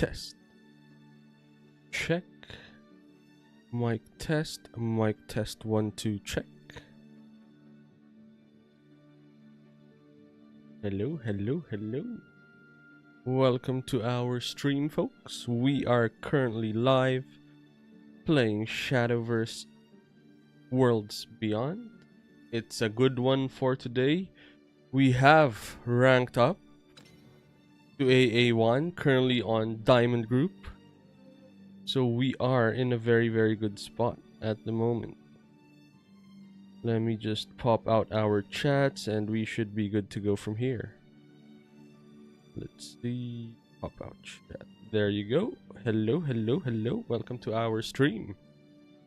test. Check. Mic test. Mic test 1 2 check. Hello, hello, hello. Welcome to our stream, folks. We are currently live playing Shadowverse Worlds Beyond. It's a good one for today. We have ranked up to AA1, currently on Diamond Group. So we are in a very, very good spot at the moment. Let me just pop out our chats and we should be good to go from here. Let's see. Pop out chat. There you go. Hello, hello, hello. Welcome to our stream.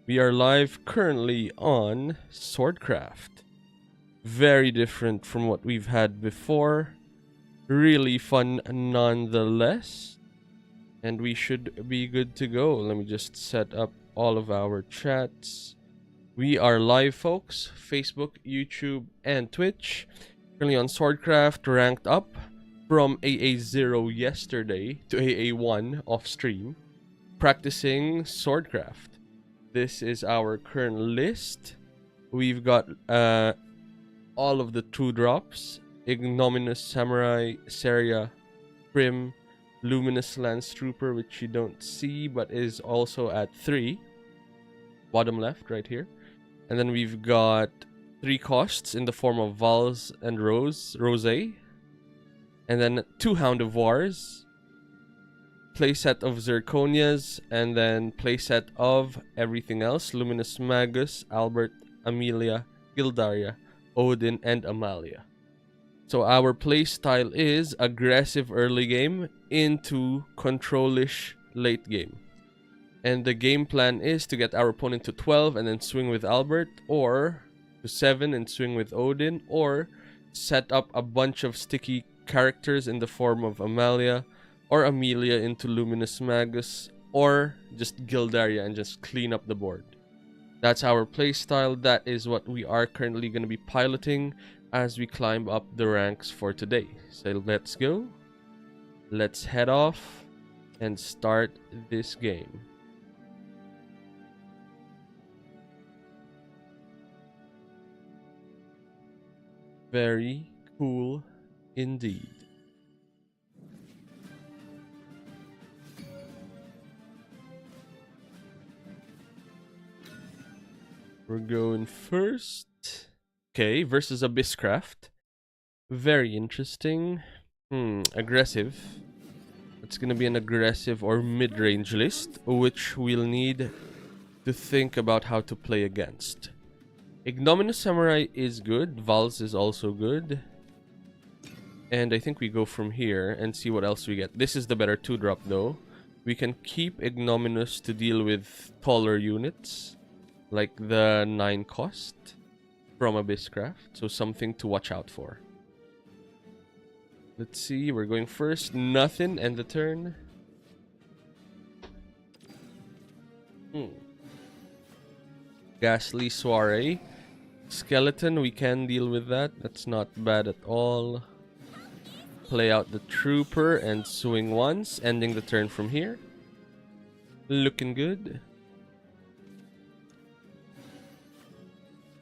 We are live currently on Swordcraft. Very different from what we've had before. Really fun nonetheless. And we should be good to go. Let me just set up all of our chats. We are live, folks. Facebook, YouTube, and Twitch. Currently on Swordcraft, ranked up from AA0 yesterday to AA1 off stream. Practicing Swordcraft. This is our current list. We've got all of the 2-drops. Ignominious Samurai, Seria, Prim, Luminous Lance Trooper, which you don't see but is also at 3. Bottom left, right here. And then we've got 3 costs in the form of Vals and Rose. And then 2 Hound of Wars. Playset of Zirconias. And then playset of everything else. Luminous Magus, Albert, Amelia, Gildaria, Odin, and Amalia. So our playstyle is aggressive early game into control-ish late game. And the game plan is to get our opponent to 12 and then swing with Albert, or to 7 and swing with Odin, or set up a bunch of sticky characters in the form of Amalia or Amelia into Luminous Magus, or just Gildaria and just clean up the board. That's our playstyle. That is what we are currently going to be piloting as we climb up the ranks for today. So let's go. Let's head off and start this game. Very cool indeed. We're going first. Okay, versus Abysscraft. Very interesting. Aggressive. It's gonna be an aggressive or mid-range list, which we'll need to think about how to play against. Ignominious Samurai is good. Vals is also good. And I think we go from here and see what else we get. This is the better 2-drop though. We can keep Ignominious to deal with taller units, like the 9 cost. From Abysscraft, so something to watch out for. Let's see, we're going first. Nothing, end the turn. Ghastly Soiree. Skeleton, we can deal with that. That's not bad at all. Play out the Trooper and swing once, ending the turn from here. Looking good.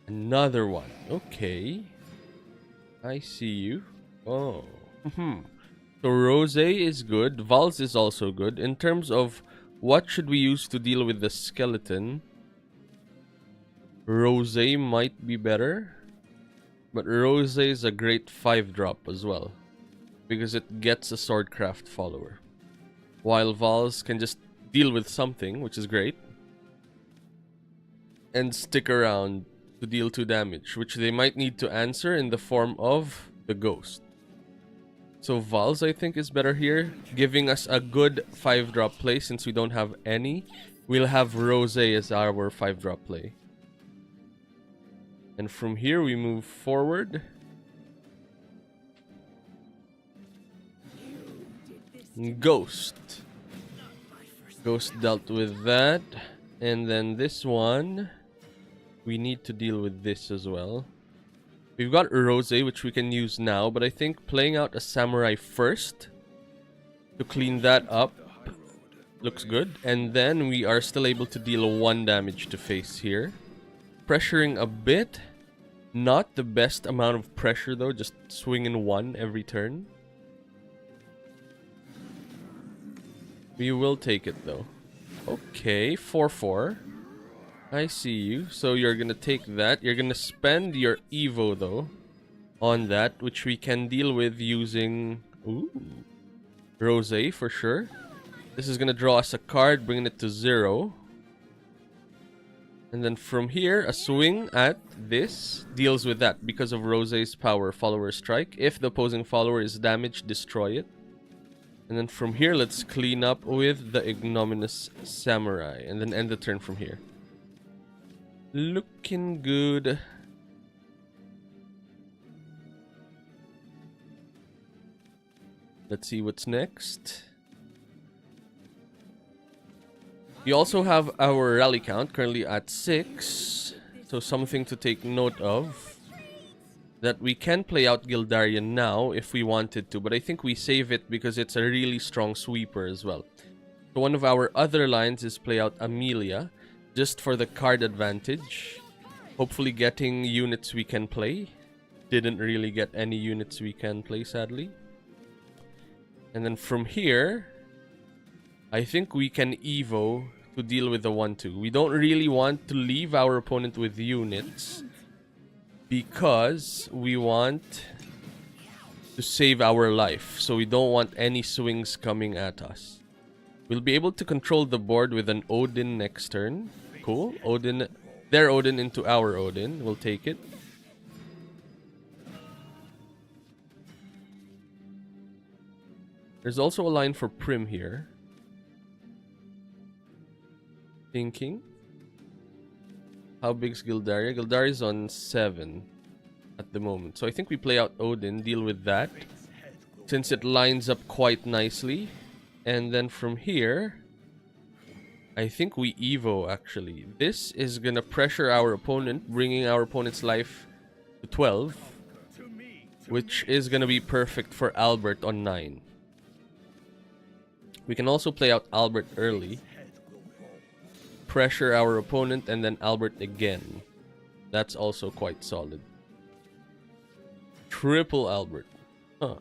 Another one. Okay. I see you. Oh. So Rose is good. Vals is also good. In terms of what should we use to deal with the skeleton, Rose might be better. But Rose is a great 5-drop as well, because it gets a Swordcraft follower. While Vals can just deal with something, which is great, and stick around to deal 2 damage, which they might need to answer in the form of the Ghost. So Vals, I think, is better here, giving us a good 5-drop play. Since we don't have any, we'll have Rose as our 5-drop play. And from here, we move forward. Ghost. Ghost dealt with that. And then this one, we need to deal with this as well. We've got Rose, which we can use now, but I think playing out a Samurai first to clean that up Looks good. And then we are still able to deal 1 damage to face here. Pressuring a bit. Not the best amount of pressure though, just swinging 1 every turn. We will take it though. Okay, 4-4. I see you. So you're gonna take that. You're gonna spend your Evo though on that, which we can deal with using Rosé for sure. This is gonna draw us a card, bringing it to 0. And then from here, a swing at this deals with that because of Rosé's power, Follower Strike. If the opposing follower is damaged, destroy it. And then from here, let's clean up with the Ignominious Samurai. And then end the turn from here. Looking good. Let's see what's next. We also have our rally count currently at 6. So something to take note of. That we can play out Gildarian now if we wanted to. But I think we save it because it's a really strong sweeper as well. So one of our other lines is play out Amelia. Just for the card advantage. Hopefully getting units we can play. Didn't really get any units we can play, sadly. And then from here, I think we can Evo to deal with the 1-2. We don't really want to leave our opponent with units because we want to save our life. So we don't want any swings coming at us. We'll be able to control the board with an Odin next turn. Cool. Odin, their Odin into our Odin. We'll take it. There's also a line for Prim here. Thinking. How big's Gildaria? Gildaria's on 7 at the moment. So I think we play out Odin, deal with that. Since it lines up quite nicely. And then from here, I think we Evo actually. This is gonna pressure our opponent, bringing our opponent's life to 12. Which is gonna be perfect for Albert on 9. We can also play out Albert early. Pressure our opponent and then Albert again. That's also quite solid. Triple Albert. Huh.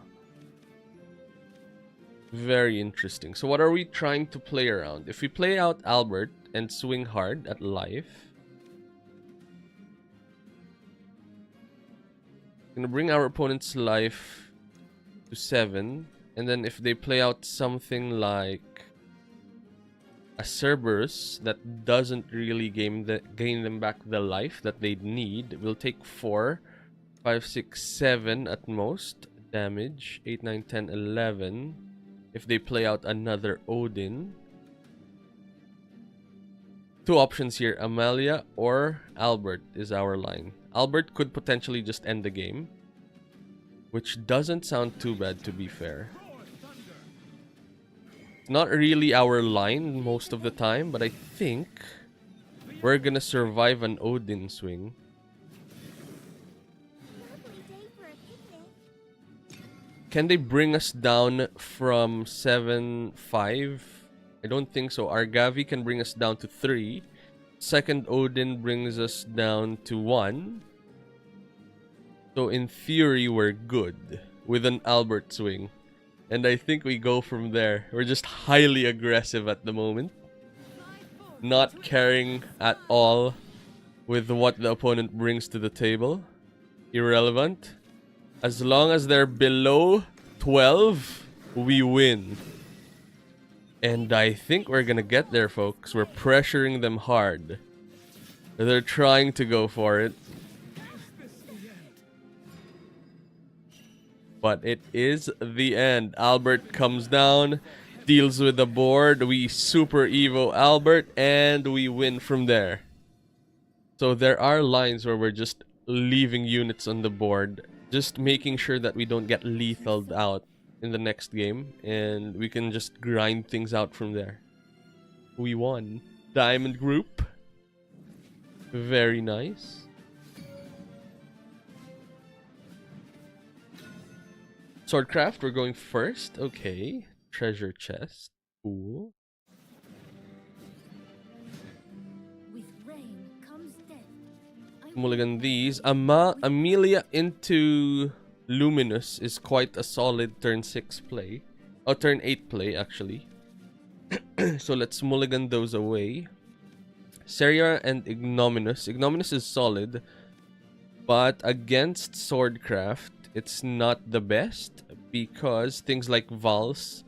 Very interesting. So what are we trying to play around? If we play out Albert and swing hard at life, gonna bring our opponent's life to 7. And then if they play out something like a Cerberus that doesn't really gain them back the life that they need, we'll take 4, 5, 6, 7 at most damage. 8, 9, 10, 11. If they play out another Odin. 2 options here, Amalia or Albert is our line. Albert could potentially just end the game, which doesn't sound too bad to be fair. Not really our line most of the time, but I think we're gonna survive an Odin swing. Can they bring us down from 7, 5? I don't think so. Argavi can bring us down to 3. Second Odin brings us down to 1. So in theory, we're good with an Albert swing. And I think we go from there. We're just highly aggressive at the moment. Not caring at all with what the opponent brings to the table. Irrelevant. As long as they're below 12, we win. And I think we're gonna get there, folks. We're pressuring them hard. They're trying to go for it. But it is the end. Albert comes down, deals with the board. We super Evo Albert, and we win from there. So there are lines where we're just leaving units on the board. Just making sure that we don't get lethaled out in the next game. And we can just grind things out from there. We won. Diamond group. Very nice. Swordcraft, we're going first. Okay. Treasure chest. Cool. Mulligan these. Amelia into Luminous is quite a solid turn 6 play. Oh, turn 8 play, actually. So let's mulligan those away. Seria and Ignominous. Ignominous is solid, but against Swordcraft, it's not the best because things like Vals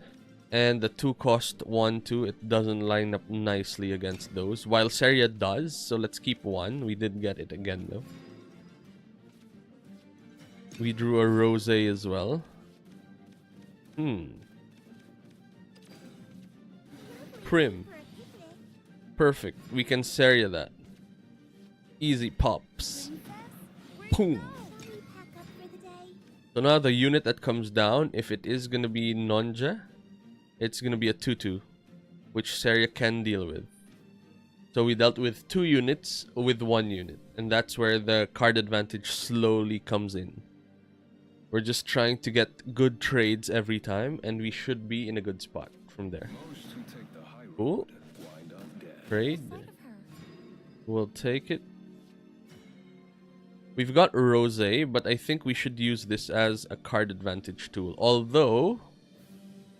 and the 2-cost 1-2, it doesn't line up nicely against those. While Seria does, so let's keep 1. We did get it again, though. We drew a Rose as well. Prim. Perfect. We can Seria that. Easy pops. Boom. So now the unit that comes down, if it is going to be Nonja, it's going to be a 2-2, which Seria can deal with. So we dealt with 2 units with 1 unit, and that's where the card advantage slowly comes in. We're just trying to get good trades every time, and we should be in a good spot from there. Cool. Trade. We'll take it. We've got Rose, but I think we should use this as a card advantage tool.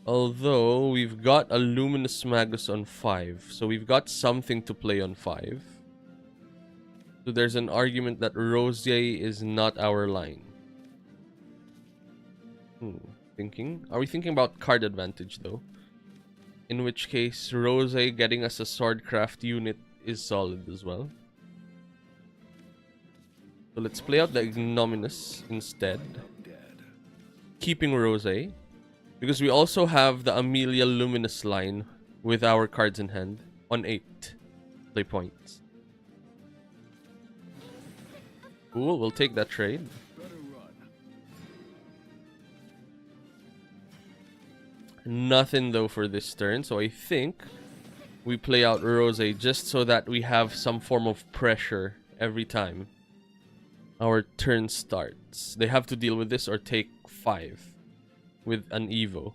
Although we've got a Luminous Magus on 5, so we've got something to play on 5. So there's an argument that Rose is not our line. Thinking. Are we thinking about card advantage though? In which case, Rose getting us a Swordcraft unit is solid as well. So let's play out the Ignominous instead. Keeping Rose. Because we also have the Amelia Luminous line with our cards in hand on 8 play points. Cool, we'll take that trade. Nothing though for this turn, so I think we play out Rose just so that we have some form of pressure every time our turn starts. They have to deal with this or take 5 with an Evo.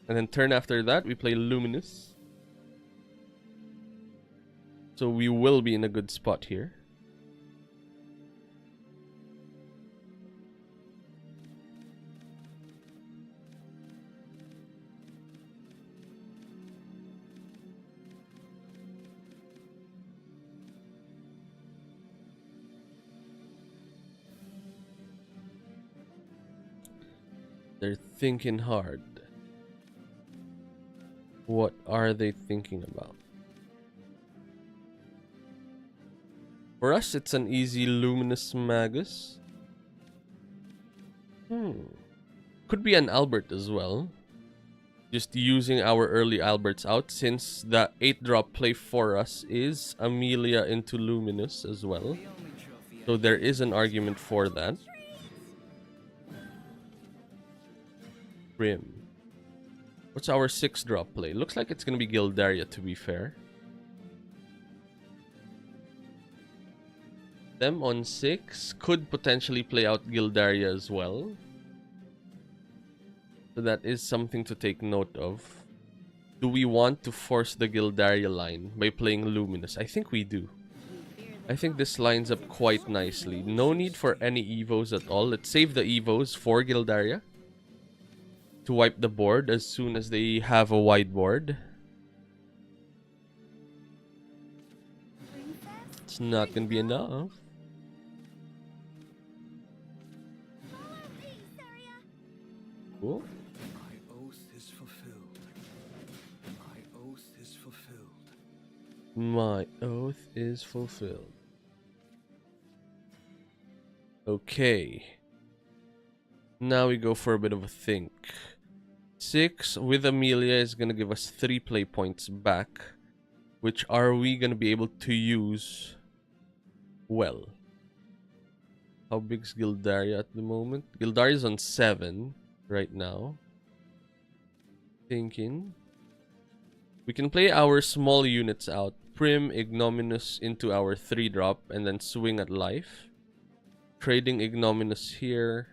And then turn after that, we play Luminous. So we will be in a good spot here. They're thinking hard. What are they thinking about? For us, it's an easy Luminous Magus. Could be an Albert as well. Just using our early Alberts out, since the 8-drop play for us is Amelia into Luminous as well. So there is an argument for that. Prim. What's our 6-drop play? Looks like it's going to be Gildaria, to be fair. Them on 6 could potentially play out Gildaria as well. So that is something to take note of. Do we want to force the Gildaria line by playing Luminous? I think we do. I think this lines up quite nicely. No need for any Evos at all. Let's save the Evos for Gildaria to wipe the board as soon as they have a wide board. It's not gonna be enough. Cool. My oath is fulfilled. My oath is fulfilled. My oath is fulfilled. Okay. Now we go for a bit of a think. 6 with Amelia is going to give us 3 play points back. Which are we going to be able to use well? How big's Gildaria at the moment? Gildaria's on 7 right now. Thinking. We can play our small units out. Prim, Ignominous into our 3-drop and then swing at life. Trading Ignominous here.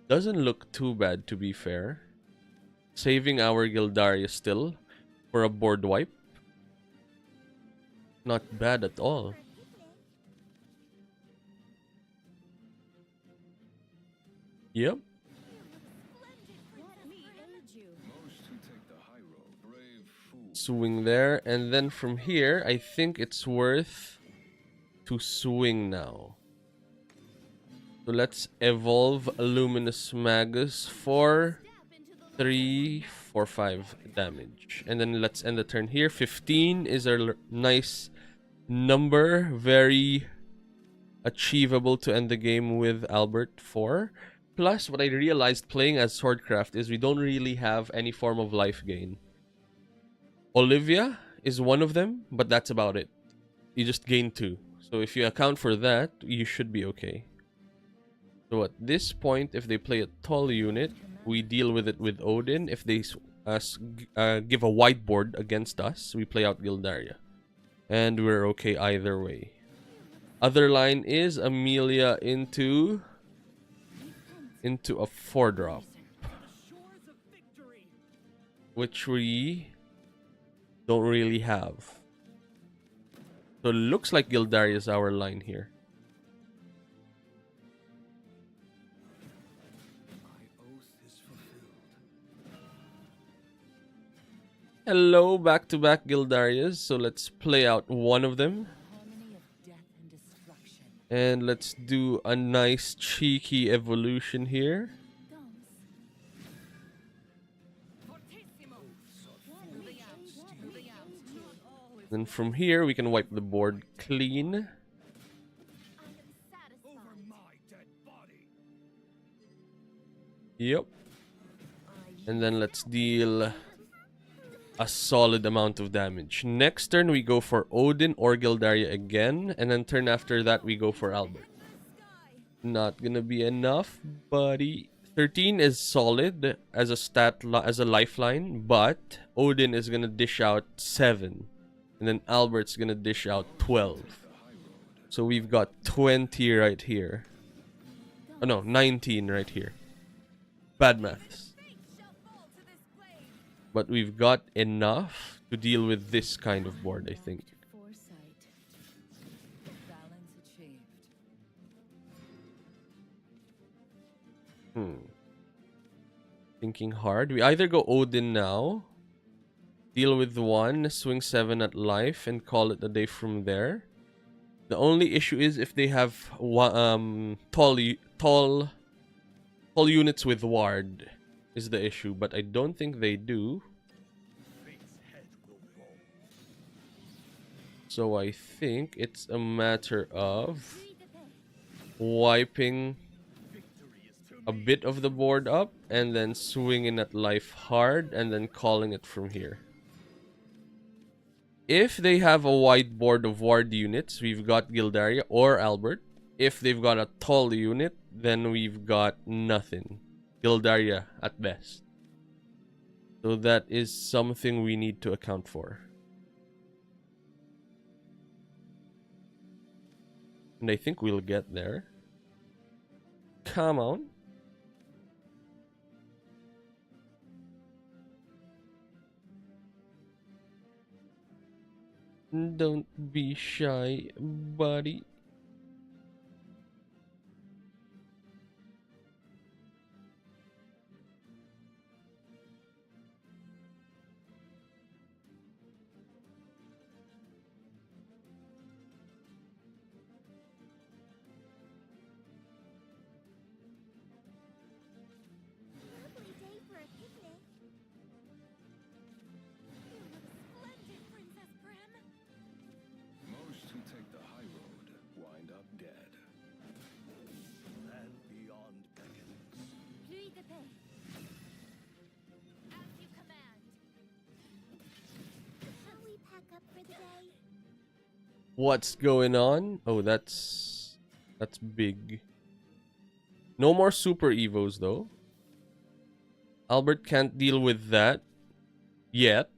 Doesn't look too bad, to be fair. Saving our Gildaria still for a board wipe. not bad at all. Yep. Swing there, and then from here, I think it's worth to swing now. So let's evolve Luminous Magus for 3, 4, 5 damage. And then let's end the turn here. 15 is our nice number. Very achievable to end the game with Albert 4. Plus, what I realized playing as Swordcraft is we don't really have any form of life gain. Olivia is one of them, but that's about it. You just gain 2. So if you account for that, you should be okay. So at this point, if they play a tall unit, we deal with it with Odin. If they give a whiteboard against us, we play out Gildaria. And we're okay either way. Other line is Amelia into a 4-drop. Which we don't really have. So it looks like Gildaria is our line here. Hello, back-to-back Gildarias. So let's play out one of them. And let's do a nice cheeky evolution here. Then from here, we can wipe the board clean. Yep. And then let's deal a solid amount of damage. Next turn, we go for Odin or Gildaria again. And then turn after that, we go for Albert. Not gonna be enough, buddy. 13 is solid as a lifeline, but Odin is gonna dish out 7. And then Albert's gonna dish out 12. So we've got 20 right here. Oh no, 19 right here. Bad maths. But we've got enough to deal with this kind of board, I think. Thinking hard. We either go Odin now, deal with 1, swing 7 at life, and call it a day from there. The only issue is if they have tall units with ward is the issue, but I don't think they do. So I think it's a matter of wiping a bit of the board up and then swinging at life hard and then calling it from here. If they have a wide board of ward units, we've got Gildaria or Albert. If they've got a tall unit, then we've got nothing. Gildaria at best. So that is something we need to account for. And I think we'll get there. Come on. Don't be shy, buddy. What's going on? Oh, that's big. No more super evos though. Albert can't deal with that yet.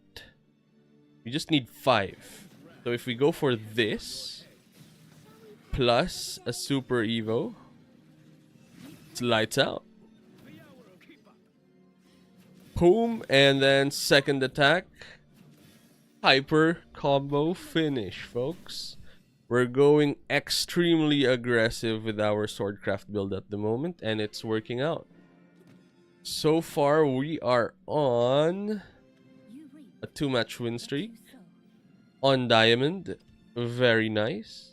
We just need 5. So if we go for this plus a super evo, it's lights out. Boom, and then second attack. hyper combo finish, folks. We're going extremely aggressive with our Swordcraft build at the moment, and it's working out. So far, we are on a 2-match win streak on Diamond. Very nice.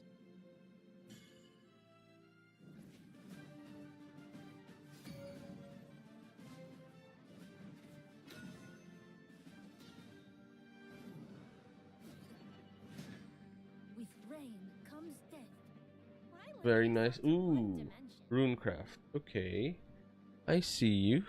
Very nice. Ooh, Runecraft. Okay, I see you.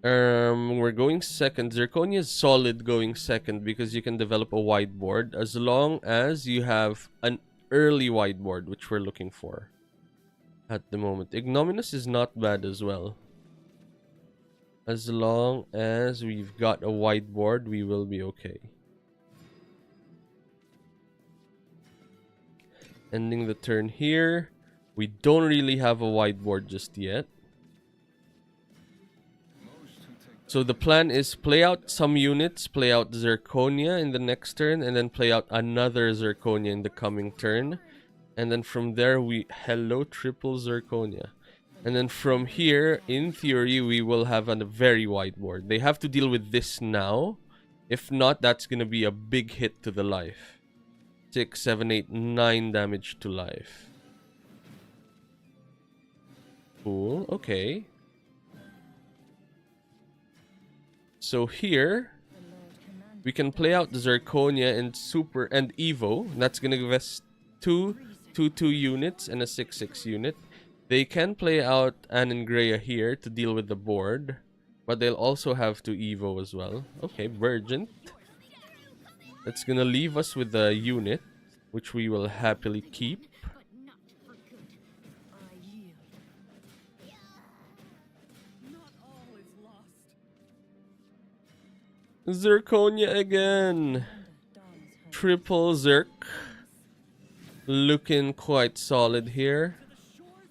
We're going second. Zirconia is solid going second because you can develop a wide board as long as you have an early wide board, which we're looking for at the moment. Ignominus is not bad as well. As long as we've got a wide board, we will be okay. Ending the turn here. We don't really have a wide board just yet. So the plan is play out some units, play out Zirconia in the next turn, and then play out another Zirconia in the coming turn. And then from there, hello, triple Zirconia. And then from here, in theory, we will have a very wide board. They have to deal with this now. If not, that's going to be a big hit to the life. 6, 7, 8, 9 damage to life. Cool, okay. So here, we can play out Zirconia and Super and Evo. That's going to give us 2 2 units and a 6 unit. They can play out Anangrea here to deal with the board, but they'll also have to Evo as well. Okay, Burgent. That's going to leave us with a unit, which we will happily keep. Zirconia again. Triple Zirk. Looking quite solid here.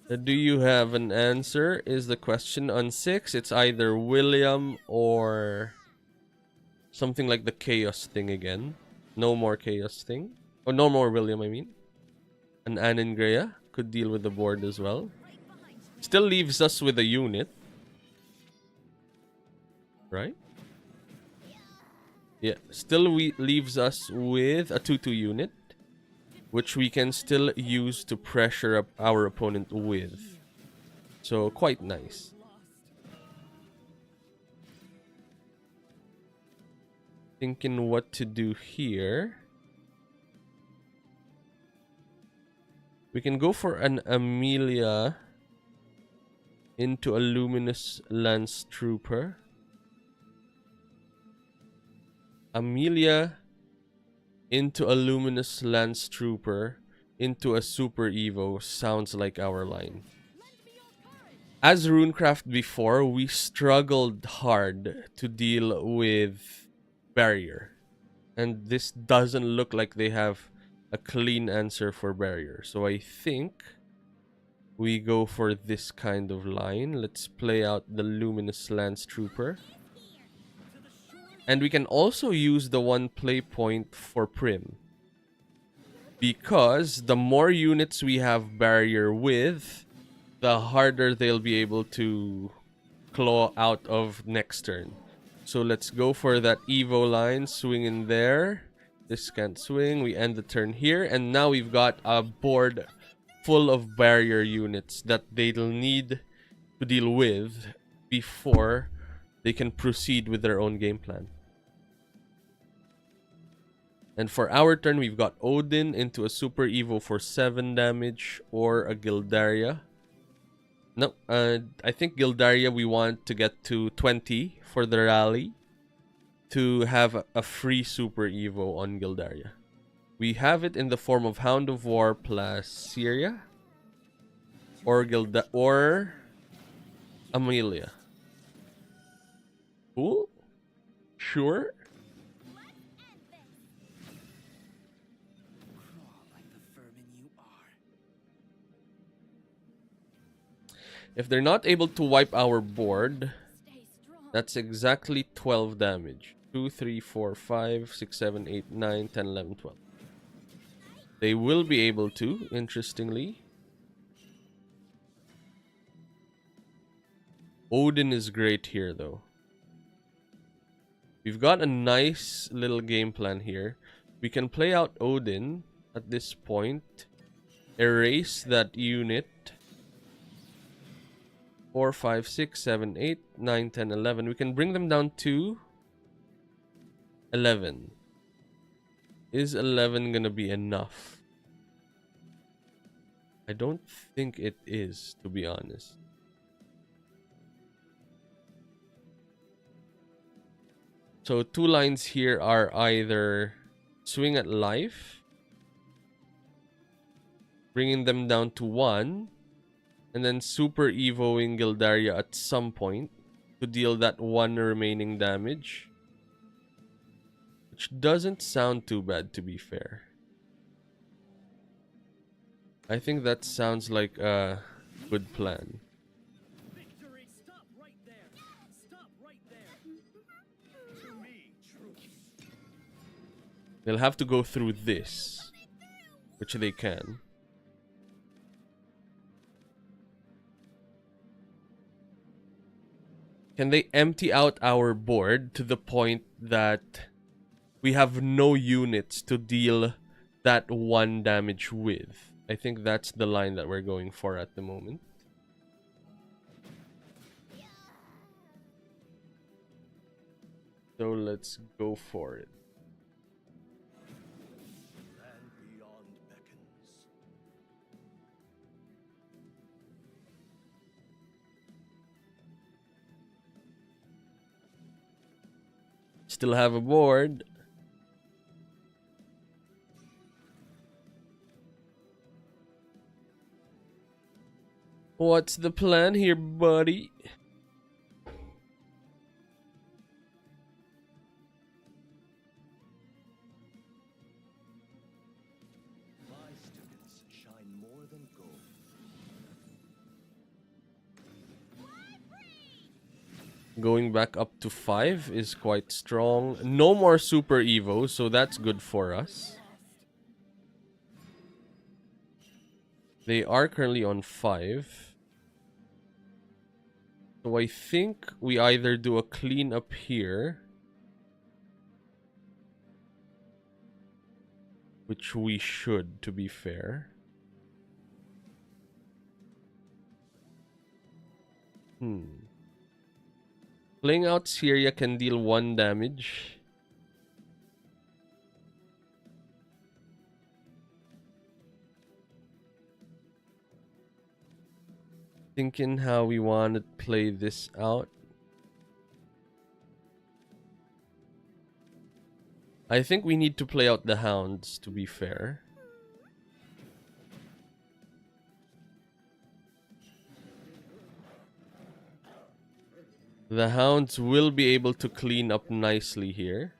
Do you have an answer is the question. On 6, it's either William or something like the Chaos thing again. No more Chaos thing. Oh, no more William, I mean. An Anangrea could deal with the board as well. Still leaves us with a unit. Right? Yeah, still leaves us with a 2 unit, which we can still use to pressure up our opponent with. So, quite nice. Thinking what to do here. We can go for an Amelia into a Luminous Lance Trooper. Amelia into a Luminous Lance Trooper into a Super Evo sounds like our line. As Runecraft before, we struggled hard to deal with Barrier. And this doesn't look like they have a clean answer for Barrier. So I think we go for this kind of line. Let's play out the Luminous Lance Trooper. And we can also use the 1 play point for Prim. Because the more units we have Barrier with, the harder they'll be able to claw out of next turn. So let's go for that Evo line, swing in there. This can't swing, we end the turn here. And now we've got a board full of Barrier units that they'll need to deal with before they can proceed with their own game plan. And for our turn, we've got Odin into a Super Evo for 7 damage or a Gildaria. No, I think Gildaria we want to get to 20 for the rally to have a free Super Evo on Gildaria. We have it in the form of Hound of War plus Syria or Amelia. Cool? Sure? If they're not able to wipe our board, that's exactly 12 damage. 2, 3, 4, 5, 6, 7, 8, 9, 10, 11, 12. They will be able to, interestingly. Odin is great here, though. We've got a nice little game plan here. We can play out Odin at this point. Erase that unit. 4, 5, 6, 7, 8, 9, 10, 11. We can bring them down to 11. Is 11 gonna be enough? I don't think it is, to be honest. So 2 lines here are either swing at life, bringing them down to 1, and then super evoing Gildaria at some point to deal that 1 remaining damage. Which doesn't sound too bad, to be fair. I think that sounds like a good plan. Victory! Stop right there! Stop right there! To me, truth. They'll have to go through this, which they can. Can they empty out our board to the point that we have no units to deal that 1 damage with? I think that's the line that we're going for at the moment. So let's go for it. Land beyond beckons. Still have a board. What's the plan here, buddy? My students shine more than gold. Going back up to 5 is quite strong. No more super evo, so that's good for us. They are currently on 5. So I think we either do a clean up here, which we should, to be fair. Playing out Syria can deal 1 damage. Thinking how we want to play this out. I think we need to play out the hounds, to be fair. The hounds will be able to clean up nicely here.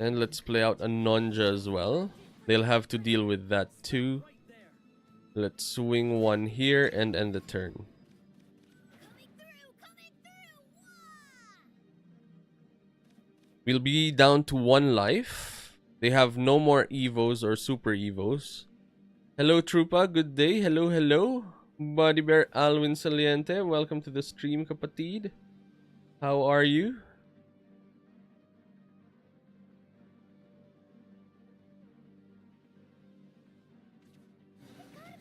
And let's play out a Nonja as well. They'll have to deal with that too. Let's swing 1 here and end the turn. We'll be down to 1 life. They have no more evos or super evos. Hello Trupa, good day. Hello, hello. Body Bear Alwin Saliente, welcome to the stream, kapatid. How are you?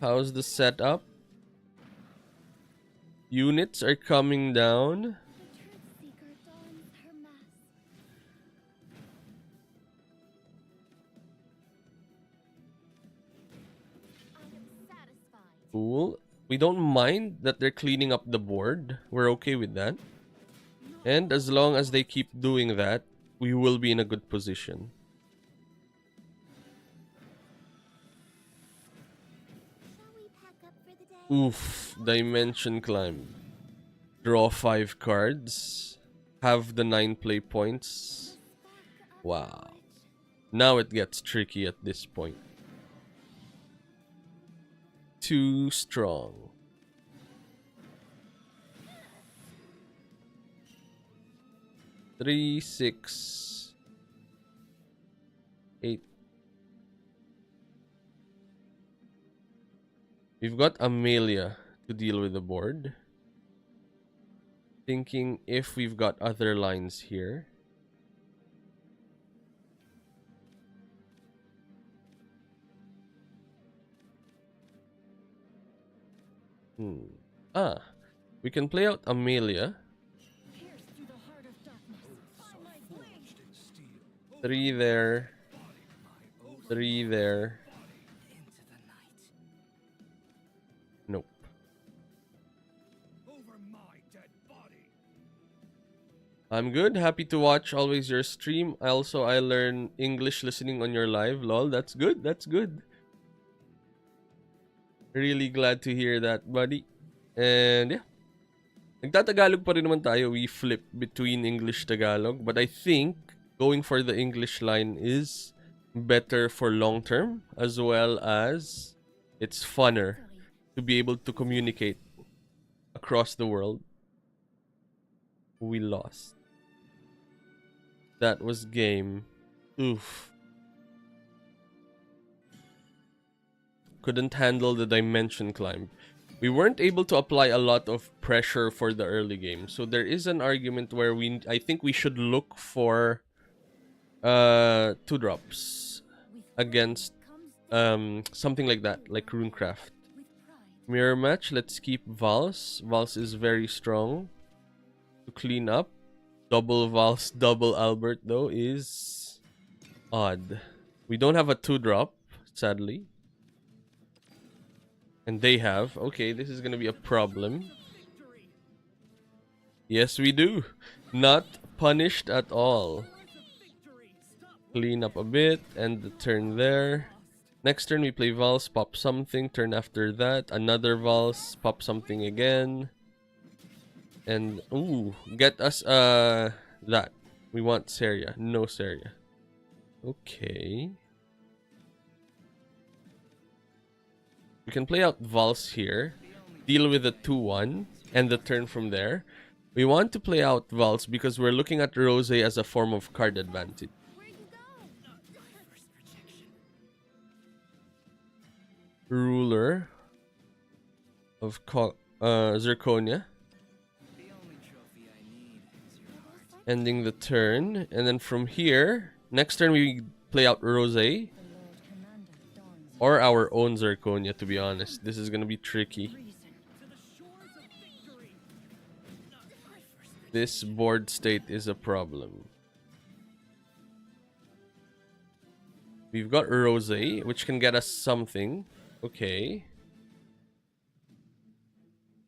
How's the setup? Units are coming down. Cool. We don't mind that they're cleaning up the board. We're okay with that. And as long as they keep doing that, we will be in a good position. Oof, Dimension Climb. Draw 5 cards. Have the 9 play points. Wow. Now it gets tricky at this point. too strong. Three, 6, 8. We've got Amelia to deal with the board. Thinking if we've got other lines here. We can play out Amelia. 3 there. 3 there. Nope. I'm good. Happy to watch always your stream. I learn English listening on your live. Lol, that's good. That's good. Really glad to hear that, buddy. And yeah. Nagtatagalog pa rin naman tayo. We flip between English Tagalog, but I think going for the English line is better for long term, as well as it's funner to be able to communicate across the world. We lost. That was game. Oof. Couldn't handle the dimension climb. We weren't able to apply a lot of pressure for the early game. So there is an argument where I think we should look for 2 drops against something like that, like Runecraft. Mirror match, let's keep Vals. Vals is very strong to clean up. Double Vals, double Albert though is odd. We don't have a 2 drop, sadly. And they have. Okay, this is gonna be a problem. Yes, we do. Not punished at all. Clean up a bit, and the turn there. Next turn we play Vals, pop something. Turn after that, another Vals, pop something again. And ooh, get us that. We want Seria. No Seria. Okay. We can play out Vals here. Deal with the 2-1 and the turn from there. We want to play out Vals because we're looking at Rose as a form of card advantage. Ruler of Zirconia. Ending the turn. And then from here, next turn we play out Rose. Or our own Zirconia, to be honest. This is going to be tricky. This board state is a problem. We've got Rose, which can get us something. Okay.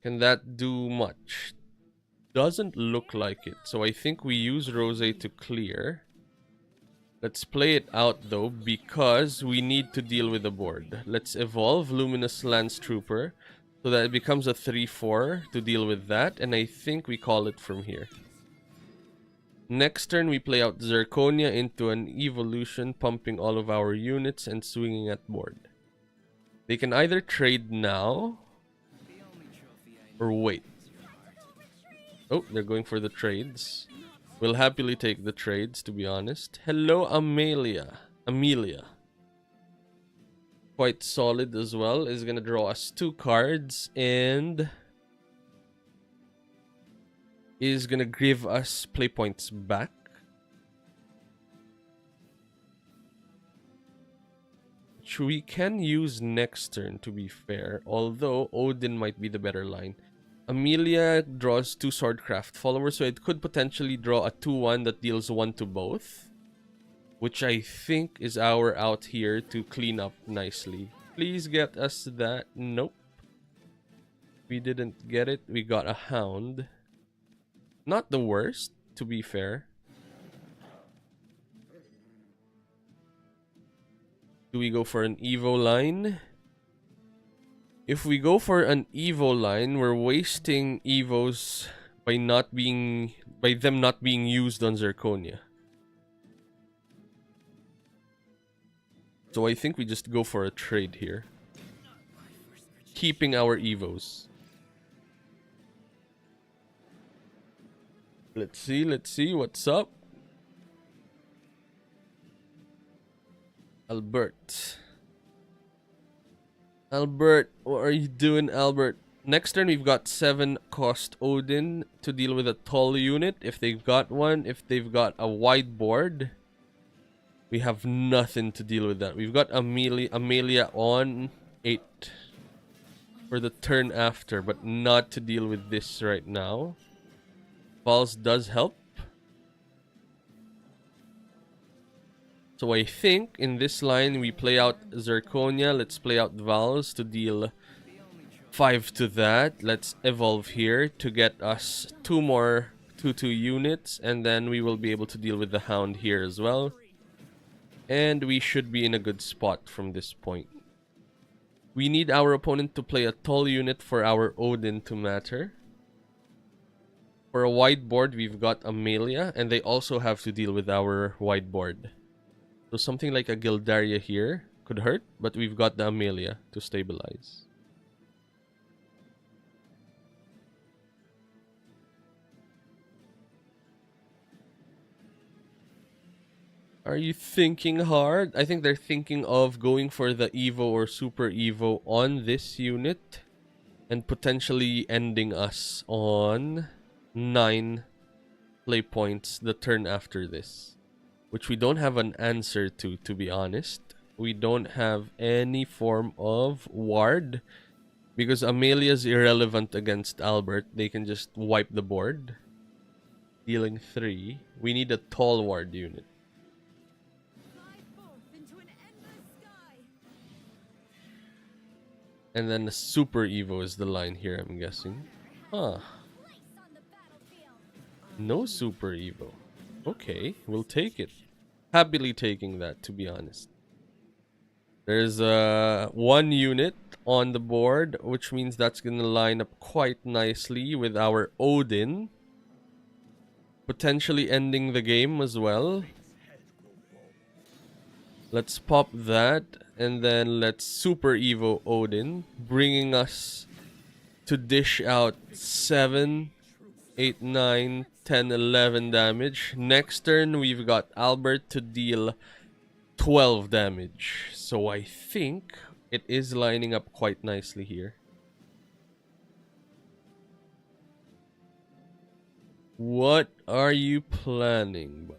Can that do much? Doesn't look like it. So I think we use Rose to clear. Let's play it out though, because we need to deal with the board. Let's evolve Luminous Lance Trooper so that it becomes a 3-4 to deal with that. And I think we call it from here. Next turn, we play out Zirconia into an evolution, pumping all of our units and swinging at board. They can either trade now or wait. Oh, they're going for the trades. We'll happily take the trades, to be honest. Hello, Amelia. Quite solid as well. Is going to draw us 2 cards and is going to give us play points back. Which we can use next turn, to be fair. Although Odin might be the better line. Amelia draws 2 Swordcraft followers, so it could potentially draw a 2-1 that deals 1 to both. Which I think is our out here to clean up nicely. Please get us that. Nope. We didn't get it. We got a Hound. Not the worst, to be fair. Do we go for an Evo line? If we go for an Evo line, we're wasting Evos by them not being used on Zirconia. So I think we just go for a trade here. keeping our evos. Let's see what's up. Albert, what are you doing, Albert? Next turn we've got 7 cost Odin to deal with a tall unit if they've got one. If they've got a wide board, we have nothing to deal with that. We've got Amelia on 8 for the turn after, but not to deal with this right now. Vals does help. So I think in this line we play out Zirconia. Let's play out Vals to deal 5 to that. Let's evolve here to get us 2 more 2/2 units, and then we will be able to deal with the Hound here as well. And we should be in a good spot from this point. We need our opponent to play a tall unit for our Odin to matter. For a wide board, we've got Amelia, and they also have to deal with our wide board. So something like a Gildaria here could hurt, but we've got the Amelia to stabilize. Are you thinking hard? I think they're thinking of going for the Evo or Super Evo on this unit and potentially ending us on 9 play points the turn after this, which we don't have an answer to be honest. We don't have any form of ward because Amelia's irrelevant against Albert. They can just wipe the board, dealing 3. We need a tall ward unit. And then a Super Evo is the line here, I'm guessing. Huh. No Super Evo. Okay, we'll take it. Happily taking that, to be honest. There's 1 unit on the board, which means that's gonna line up quite nicely with our Odin. Potentially ending the game as well. Let's pop that, and then let's Super Evo Odin, bringing us to dish out 7, 8, 9, 10, 11 damage. Next turn, we've got Albert to deal 12 damage. So I think it is lining up quite nicely here. What are you planning?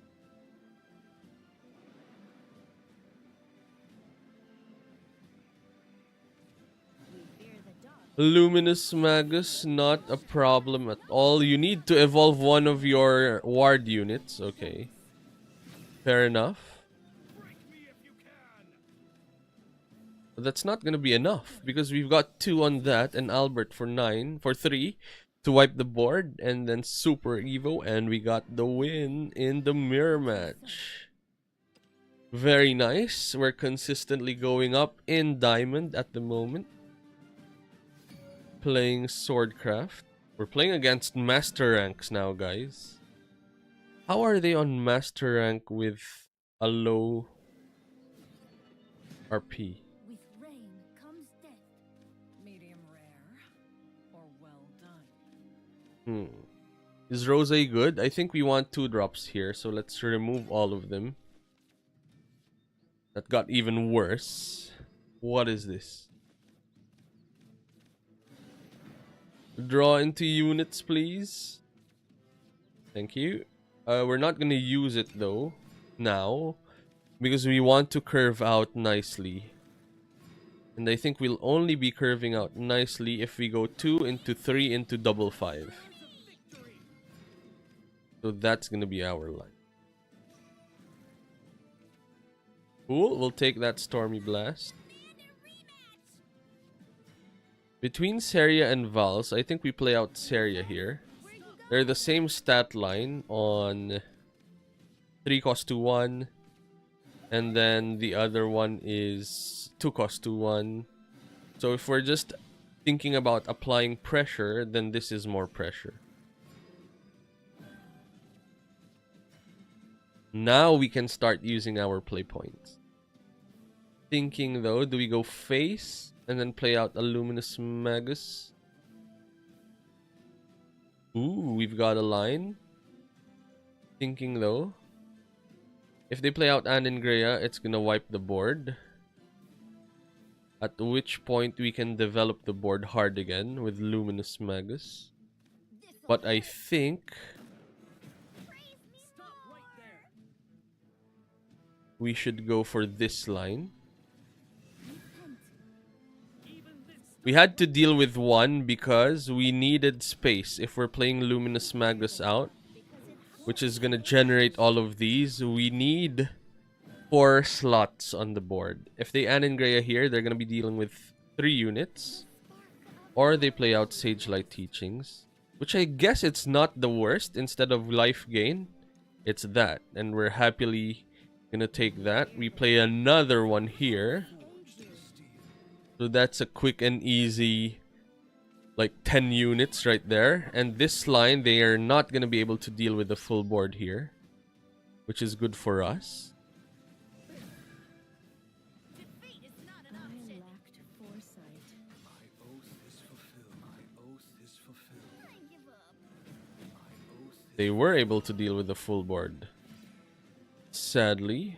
Luminous Magus, not a problem at all. You need to evolve one of your ward units. Okay. Fair enough. But that's not gonna be enough because we've got 2 on that and Albert for 3 to wipe the board, and then Super Evo, and we got the win in the mirror match. Very nice. We're consistently going up in Diamond at the moment. Playing Swordcraft. We're playing against Master Ranks now, guys. How are they on Master Rank with a low RP? With rain comes death. Medium rare or well done. Is Rose good? I think we want 2 drops here, so let's remove all of them. That got even worse. What is this? Draw into units, please. Thank you. We're not gonna use it though now because we want to curve out nicely, and I think we'll only be curving out nicely if we go 2 into 3 into double 5. So that's gonna be our line. Cool, we'll take that Stormy Blast. Between Seria and Vals, I think we play out Seria here. They're the same stat line on 3 cost to 1. And then the other one is 2 cost to 1. So if we're just thinking about applying pressure, then this is more pressure. Now we can start using our play points. Thinking though, do we go face and then play out a Luminous Magus. Ooh, we've got a line. Thinking though, if they play out Anangrea, it's gonna wipe the board. At which point we can develop the board hard again with Luminous Magus. But I think Stop right there. we should go for this line. Even this. We had to deal with one because we needed space. If we're playing Luminous Magus out, which is gonna generate all of these, we need 4 slots on the board. If they Anangrea here, they're gonna be dealing with 3 units. Or they play out Sage Light Teachings, which I guess it's not the worst. Instead of life gain, it's that. And we're happily gonna take that. We play another one here. So that's a quick and easy, like 10 units right there. And this line, they are not gonna be able to deal with the full board here, which is good for us. Defeat is not an option. I lacked foresight. My oath is fulfilled. My oath is fulfilled. I give up. My oath. They were able to deal with the full board. Sadly.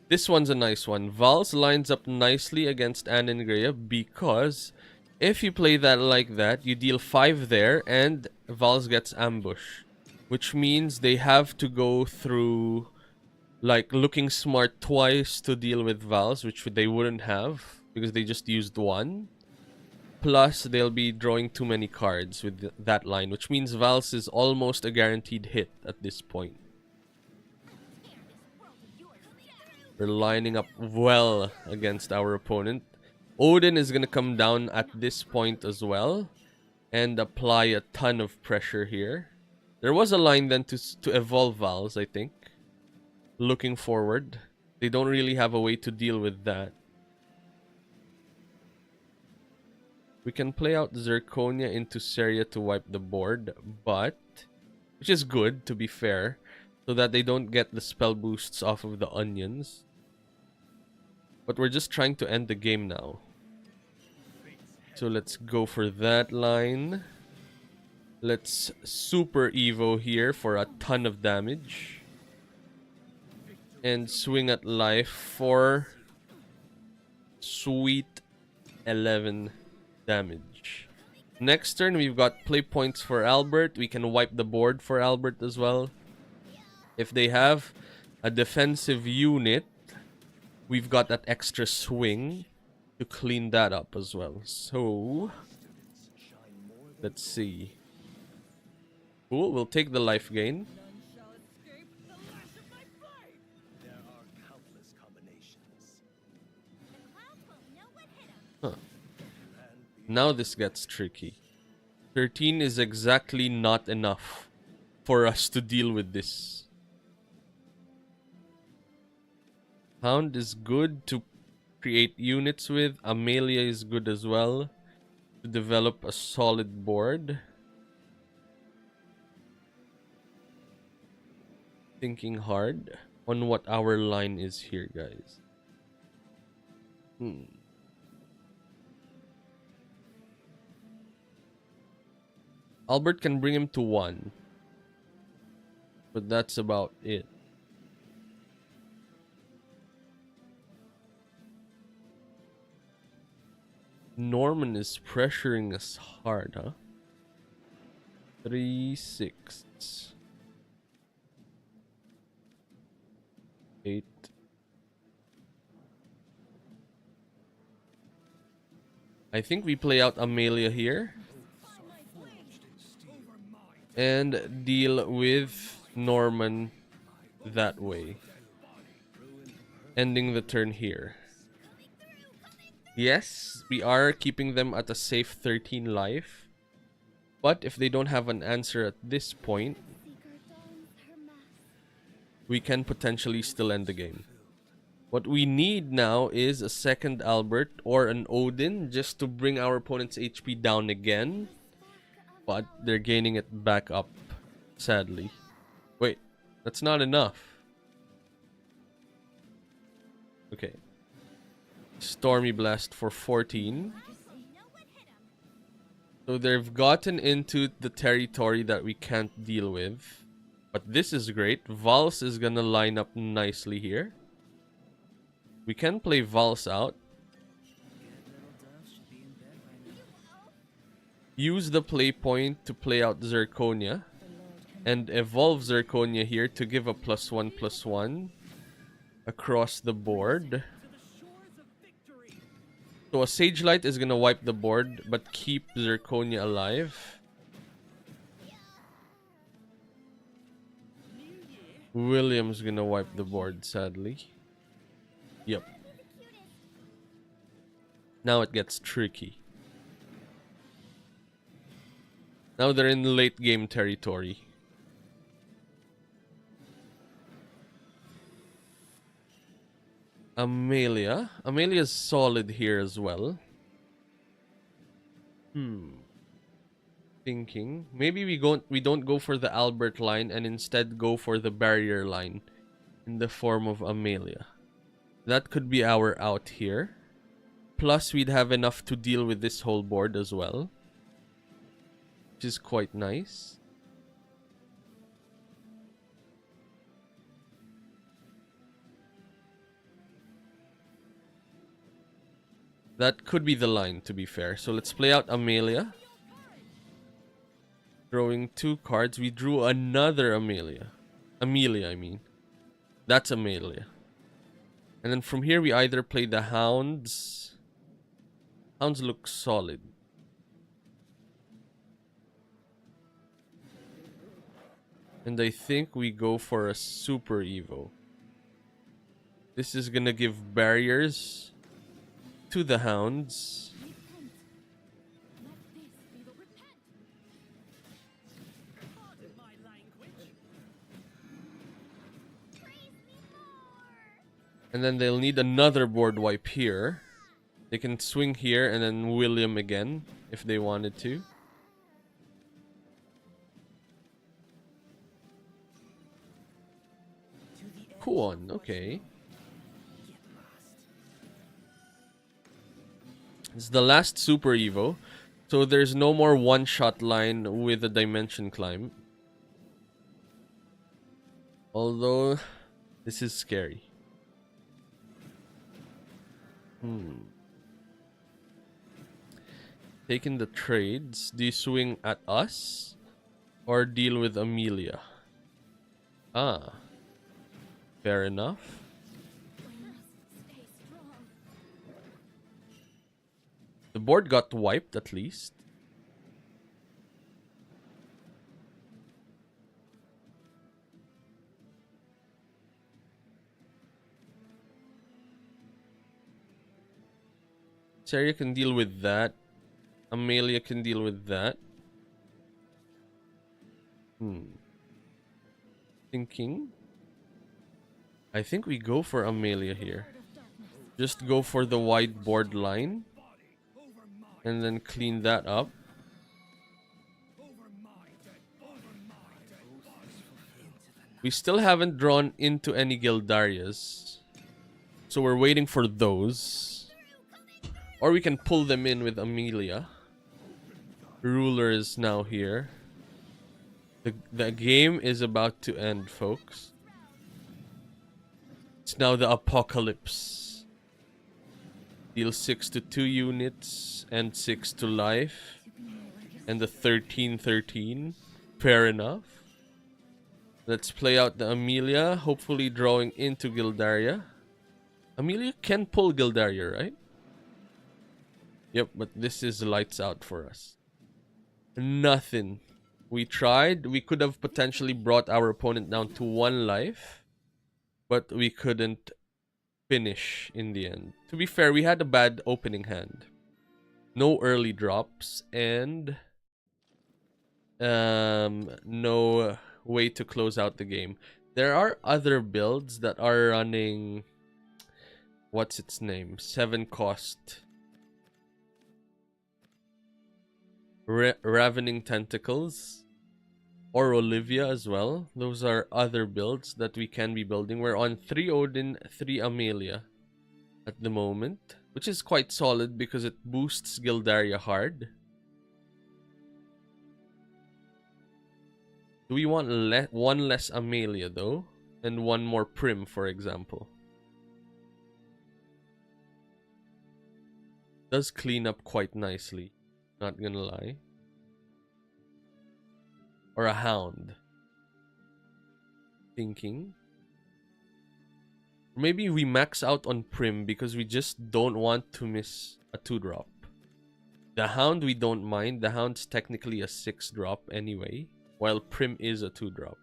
This one's a nice one. Vals lines up nicely against Anangrea because if you play that like that, you deal 5 there and Vals gets ambush. Which means they have to go through like looking smart twice to deal with Vals, which they wouldn't have because they just used 1. Plus, they'll be drawing too many cards with that line, which means Vals is almost a guaranteed hit at this point. We're lining up well against our opponent. Odin is going to come down at this point as well and apply a ton of pressure here. There was a line then to evolve Vals, I think. Looking forward. They don't really have a way to deal with that. We can play out Zirconia into Seria to wipe the board, but... which is good, to be fair, so that they don't get the spell boosts off of the onions. But we're just trying to end the game now. So let's go for that line. Let's Super Evo here for a ton of damage. And swing at life for... sweet 11 damage. Next turn, we've got play points for Albert. We can wipe the board for Albert as well. If they have a defensive unit, we've got that extra swing to clean that up as well. So, let's see. Cool, we'll take the life gain. None shall escape the lash of my blade. There are countless combinations. The clouds won't know what hit 'em. Now this gets tricky. 13 is exactly not enough for us to deal with this. Hound is good to create units with. Amelia is good as well to develop a solid board. Thinking hard on what our line is here, guys. Albert can bring him to 1. But that's about it. Norman is pressuring us hard, huh? 3, 6, 8. I think we play out Amelia here. And deal with Norman that way. Ending the turn here. Yes, we are keeping them at a safe 13 life. But if they don't have an answer at this point, we can potentially still end the game. What we need now is a second Albert or an Odin just to bring our opponent's HP down again. But they're gaining it back up, sadly. Wait, that's not enough. Okay. Stormy Blast for 14. So they've gotten into the territory that we can't deal with. But this is great. Vals is gonna line up nicely here. We can play Vals out. Use the play point to play out Zirconia. And evolve Zirconia here to give a +1/+1 across the board. So a Sage Light is gonna wipe the board, but keep Zirconia alive. William's gonna wipe the board, sadly. Yep. Now it gets tricky. Now they're in late game territory. Amelia. Amelia's solid here as well. Thinking. Maybe we don't go for the Albert line and instead go for the barrier line in the form of Amelia. That could be our out here. Plus we'd have enough to deal with this whole board as well, which is quite nice. That could be the line, to be fair. So let's play out Amelia. Drawing 2 cards. We drew another Amelia. Amelia, I mean. That's Amelia. And then from here, we either play the Hounds. Hounds look solid. And I think we go for a Super Evo. This is gonna give barriers to the Hounds. And then they'll need another board wipe here. They can swing here and then William again if they wanted to. Kuon, okay. It's the last Super Evo, so there's no more one-shot line with a Dimension Climb. Although, this is scary. Taking the trades. Do you swing at us? Or deal with Amelia? Ah. Fair enough. The board got wiped at least. Sarah can deal with that. Amelia can deal with that. Thinking. I think we go for Amelia here. Just go for the wide board line. And then clean that up. We still haven't drawn into any Gildarias. So we're waiting for those. Or we can pull them in with Amelia. Ruler is now here. The game is about to end, folks. It's now the apocalypse. Deal 6 to 2 units and 6 to life. And the 13-13. Fair enough. Let's play out the Amelia. Hopefully drawing into Gildaria. Amelia can pull Gildaria, right? Yep, but this is lights out for us. Nothing. We tried. We could have potentially brought our opponent down to 1 life. But we couldn't finish in the end. To be fair, we had a bad opening hand. No early drops. And no way to close out the game. There are other builds that are running... What's its name? 7 cost... Ravening Tentacles or Olivia as well. Those are other builds that we can be building. We're on 3 Odin, 3 Amelia at the moment. which is quite solid because it boosts Gildaria hard. Do we want one less Amelia though, and one more Prim, for example? Does clean up quite nicely, not gonna lie. Or a Hound. Thinking. Maybe we max out on Prim because we just don't want to miss a 2-drop. The Hound we don't mind. The Hound's technically a 6-drop anyway, while Prim is a 2-drop.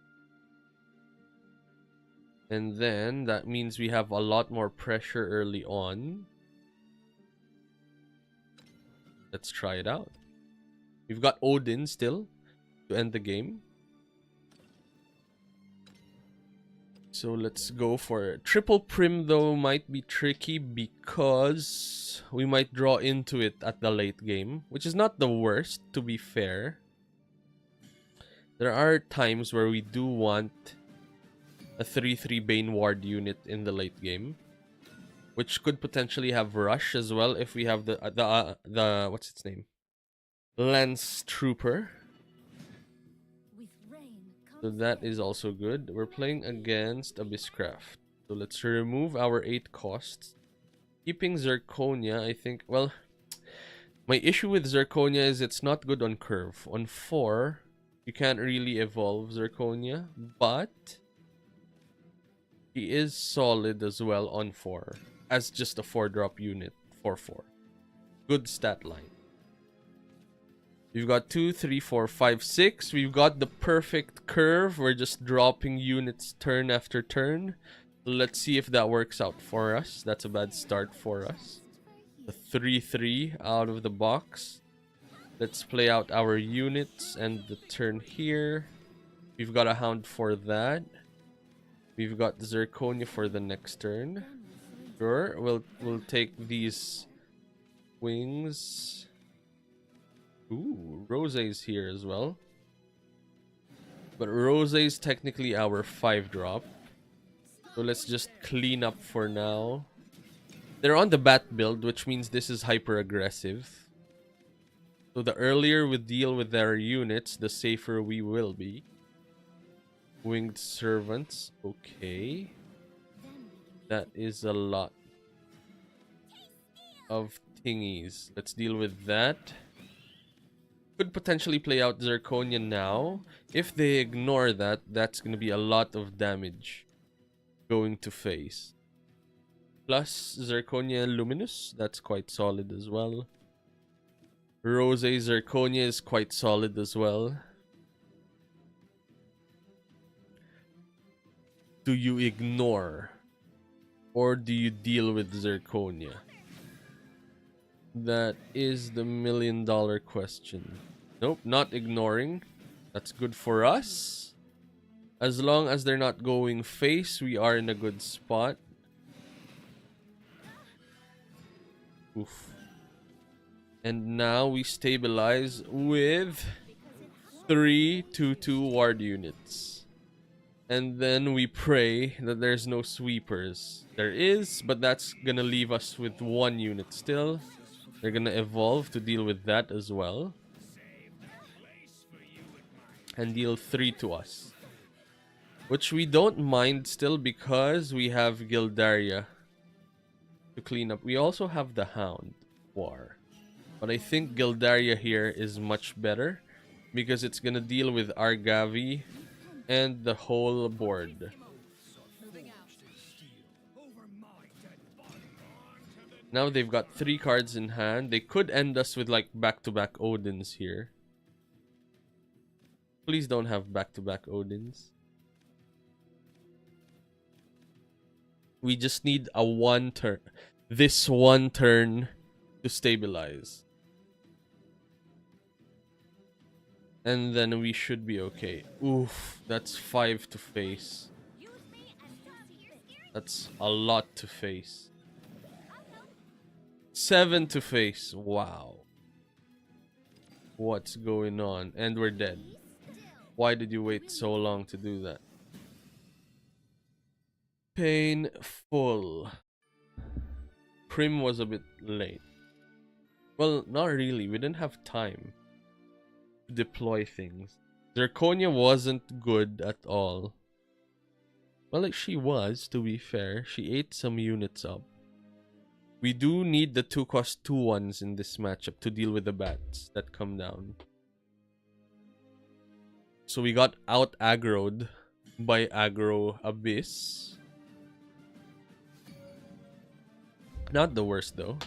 And then that means we have a lot more pressure early on. Let's try it out. We've got Odin still to end the game. So let's go for it. Triple Prim though might be tricky because we might draw into it at the late game, which is not the worst, to be fair. There are times where we do want a 3/3 Bane Ward unit in the late game, which could potentially have Rush as well if we have the what's its name? Lance Trooper. So that is also good. We're playing against Abysscraft. So let's remove our 8 costs. Keeping Zirconia, I think... Well, my issue with Zirconia is it's not good on curve. On 4, you can't really evolve Zirconia. But he is solid as well on 4. As just a 4-drop unit. 4/4. Good stat line. We've got 2, 3, 4, 5, 6. We've got the perfect curve. We're just dropping units turn after turn. Let's see if that works out for us. That's a bad start for us. The 3/3 out of the box. Let's play out our units and the turn here. We've got a Hound for that. We've got Zirconia for the next turn. Sure, we'll take these wings. Ooh, Rosé's here as well. But Rosé's technically our 5-drop. So let's just clean up for now. They're on the bat build, which means this is hyper aggressive. So the earlier we deal with their units, the safer we will be. Winged Servants, okay. That is a lot of thingies. Let's deal with that. Could potentially play out Zirconia now. If they ignore that, that's going to be a lot of damage going to face. Plus Zirconia Luminous, that's quite solid as well. Rosé Zirconia is quite solid as well. Do you ignore or do you deal with Zirconia? That is the million-dollar question. Nope, not ignoring. That's good for us. As long as they're not going face, we are in a good spot. Oof. And now we stabilize with 3 2/2 ward units. And then we pray that there's no sweepers. There is, but that's gonna leave us with 1 unit still. They're gonna evolve to deal with that as well. And deal 3 to us. Which we don't mind still because we have Gildaria to clean up. We also have the Hound War. But I think Gildaria here is much better because it's gonna deal with Argavi and the whole board. Now they've got 3 cards in hand. They could end us with like back-to-back Odins here. Please don't have back-to-back Odins. We just need a 1 turn. This 1 turn to stabilize. And then we should be okay. Oof, that's 5 to face. That's a lot to face. 7 to face. Wow. What's going on? And we're dead. Why did you wait so long to do that? Painful. Prim was a bit late. Well, not really. We didn't have time to deploy things. Zirconia wasn't good at all. Well, like she was, to be fair. She ate some units up. We do need the 2-cost 2/1s in this matchup to deal with the bats that come down. So we got out aggroed by Aggro Abyss. Not the worst though.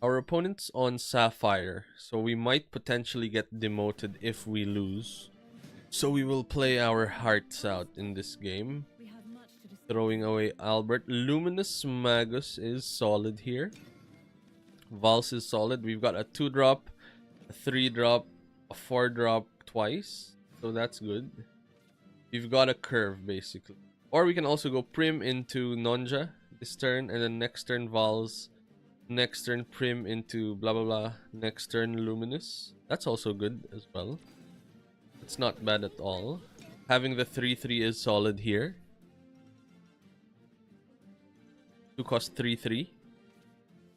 Our opponent's on Sapphire, so we might potentially get demoted if we lose. So we will play our hearts out in this game. We have much to discuss. Throwing away Albert. Luminous Magus is solid here. Vals is solid. We've got a 2-drop, a 3-drop, a 4-drop twice. So that's good. We've got a curve basically. Or we can also go Prim into Nonja this turn, and then next turn Vals. Next turn Prim into blah blah blah. Next turn Luminous. That's also good as well. It's not bad at all. Having the 3/3 is solid here. 2-cost 3/3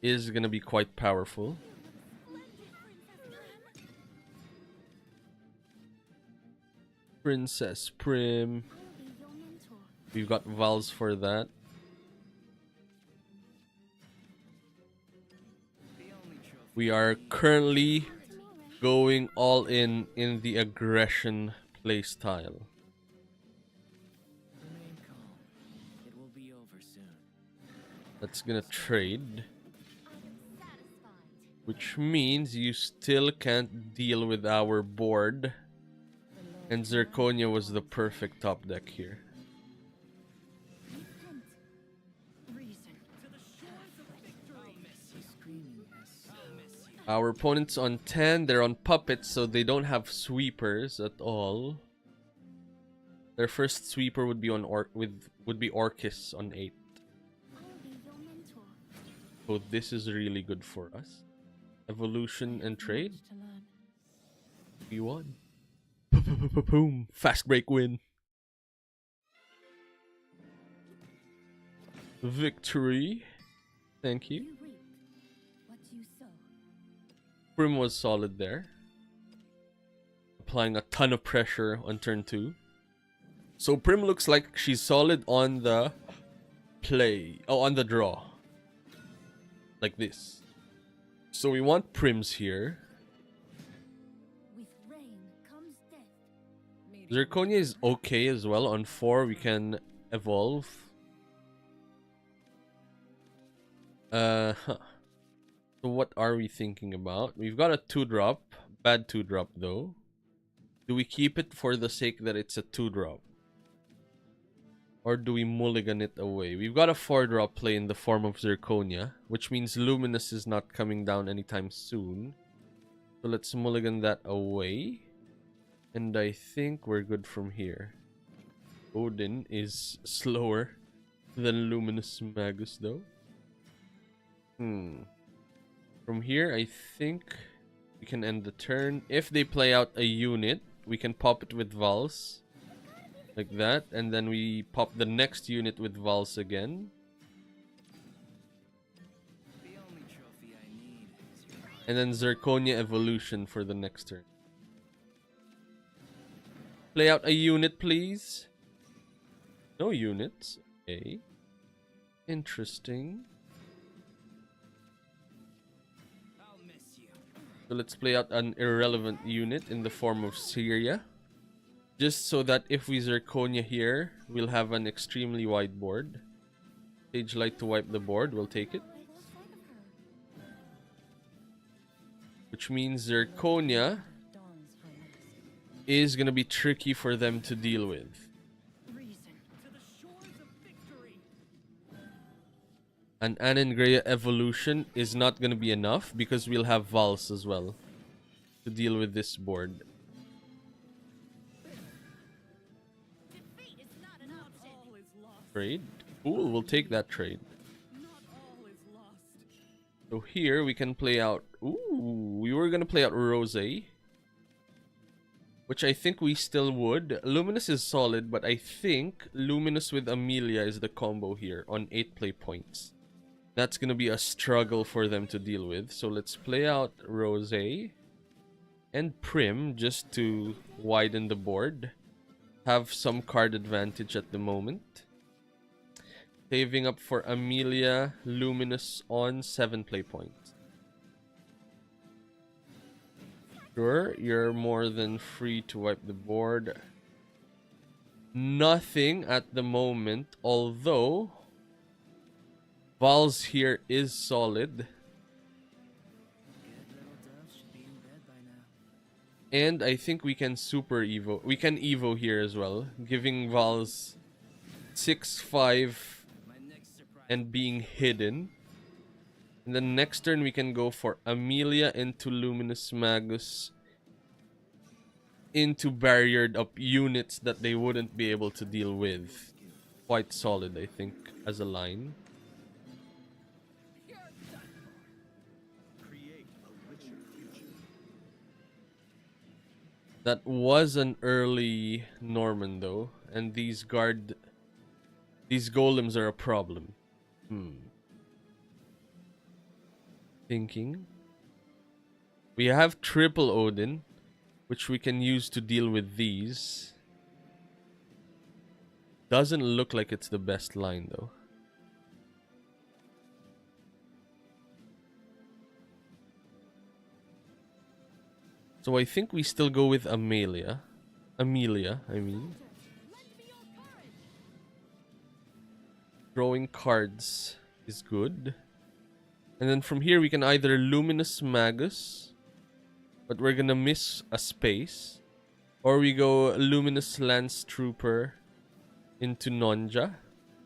is gonna be quite powerful. Princess Prim. We've got Vals for that. We are currently going all in the aggression playstyle. Remain calm. It will be over soon. That's gonna trade, I am satisfied. which means you still can't deal with our board. And Zirconia was the perfect top deck here. Repent. Reason. To the shores of victory. I'll miss you. Screaming has I'll miss you. Our opponent's on 10, they're on puppets, so they don't have sweepers at all. Their first sweeper would be on Orcus on 8. I'll be your mentor. So this is really good for us. Evolution and trade. Much to learn. We won. Boom. Fast break win. Victory. Thank you. You reap what you sow. Prim was solid there. Applying a ton of pressure on turn 2. So Prim looks like she's solid on the play. Oh, on the draw. Like this. So we want Prims here. With rain comes death. Zirconia is okay as well. On 4 we can evolve. So what are we thinking about? We've got a 2-drop. Bad 2-drop though. Do we keep it for the sake that it's a 2-drop? Or do we mulligan it away? We've got a 4-drop play in the form of Zirconia, which means Luminous is not coming down anytime soon. So let's mulligan that away. And I think we're good from here. Odin is slower than Luminous Magus though. From here, I think we can end the turn. If they play out a unit, we can pop it with Vals. Like that. And then we pop the next unit with Vals again. The only trophy I need is your heart. And then Zirconia Evolution for the next turn. Play out a unit, please. No units. Okay. Interesting. I'll miss you. So let's play out an irrelevant unit in the form of Syria. Just so that if we Zirconia here, we'll have an extremely wide board. Sage Light to wipe the board, we'll take it. I lost sight of her. Which means Zirconia Dawn's Highness. is gonna be tricky for them to deal with. Reason. To the shores of victory. An Anengrea Evolution is not gonna be enough because we'll have Vals as well to deal with this board. Defeat is not an option. All is lost. Trade? Cool, we'll take that trade. Not all is lost. So here we can play out... Ooh, we were gonna play out Rose. which I think we still would. Luminous is solid, but I think Luminous with Amelia is the combo here on 8 play points. That's gonna be a struggle for them to deal with. So let's play out Rose and Prim just to widen the board. Have some card advantage at the moment. Saving up for Amelia, Luminous on 7 play points. Sure, you're more than free to wipe the board. Nothing at the moment, although Val's here is solid. And I think we can super Evo. We can Evo here as well, giving Val's 6-5 and being hidden. And then next turn we can go for Amelia into Luminous Magus into barriered up units that they wouldn't be able to deal with. Quite solid, I think, as a line. That was an early Norman though, and these golems are a problem. Thinking. We have triple Odin, which we can use to deal with these. Doesn't look like it's the best line though. So I think we still go with Amelia. Amelia, I mean. Drawing cards is good. And then from here we can either Luminous Magus, but we're gonna miss a space. Or we go Luminous Lance Trooper into Nonja.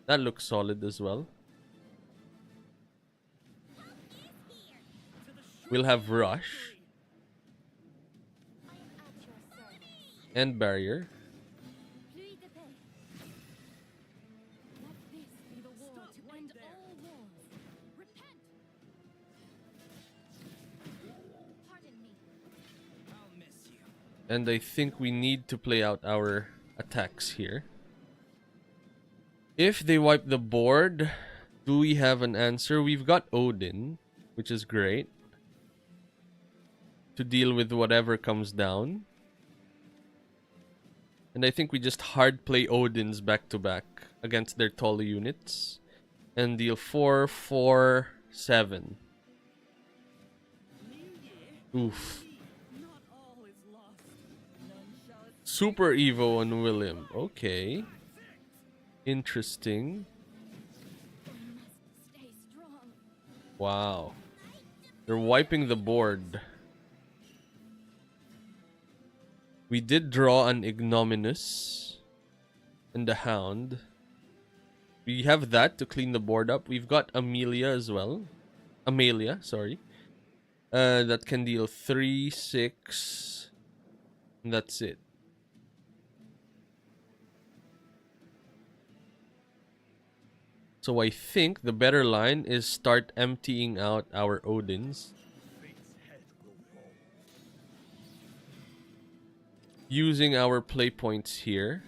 That looks solid as well. We'll have Rush. And Barrier. And I think we need to play out our attacks here. If they wipe the board, do we have an answer? We've got Odin, which is great, to deal with whatever comes down. And I think we just hard play Odins back to back against their taller units. And deal 4, 4, 7. Oof. Super Evo on William. Okay. Interesting. Wow. They're wiping the board. We did draw an Ignominous and a Hound. We have that to clean the board up. We've got Amelia as well. Amelia, sorry. That can deal 3, 6. And that's it. So I think the better line is start emptying out our Odins. Using our play points here.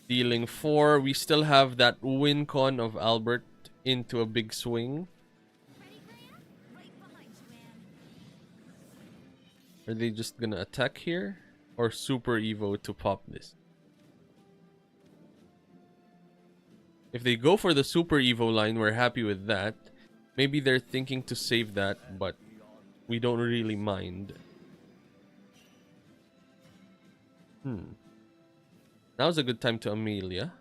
Dealing 4. We still have that win con of Albert into a big swing. Are they just gonna attack here? Or Super Evo to pop this? If they go for the Super Evo line, we're happy with that. Maybe they're thinking to save that, but we don't really mind. Now's a good time to Amelia.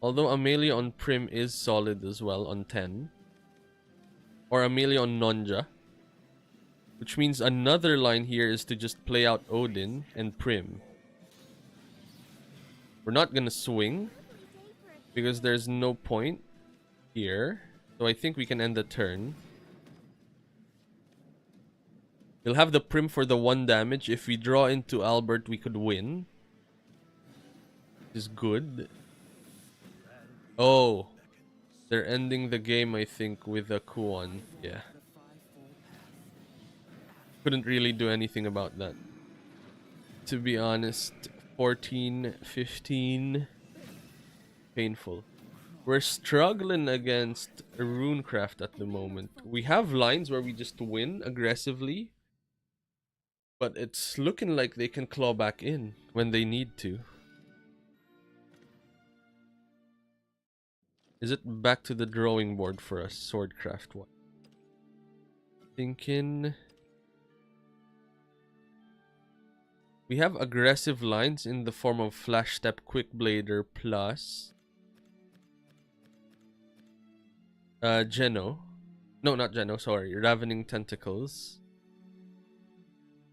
Although Amelia on Prim is solid as well on 10. Or Amelia on Nonja. Which means another line here is to just play out Odin and Prim. We're not gonna swing, because there's no point here. So I think we can end the turn. We'll have the Prim for the 1 damage. If we draw into Albert, we could win. Which is good. Oh. They're ending the game, I think, with a Kuon. Yeah. couldn't really do anything about that. To be honest, 14, 15, painful. We're struggling against Runecraft at the moment. We have lines where we just win aggressively, but it's looking like they can claw back in when they need to. Is it back to the drawing board for us, Swordcraft one? Thinking... We have aggressive lines in the form of Flash Step, Quick Blader plus Geno. No, not Geno, sorry. Ravening Tentacles.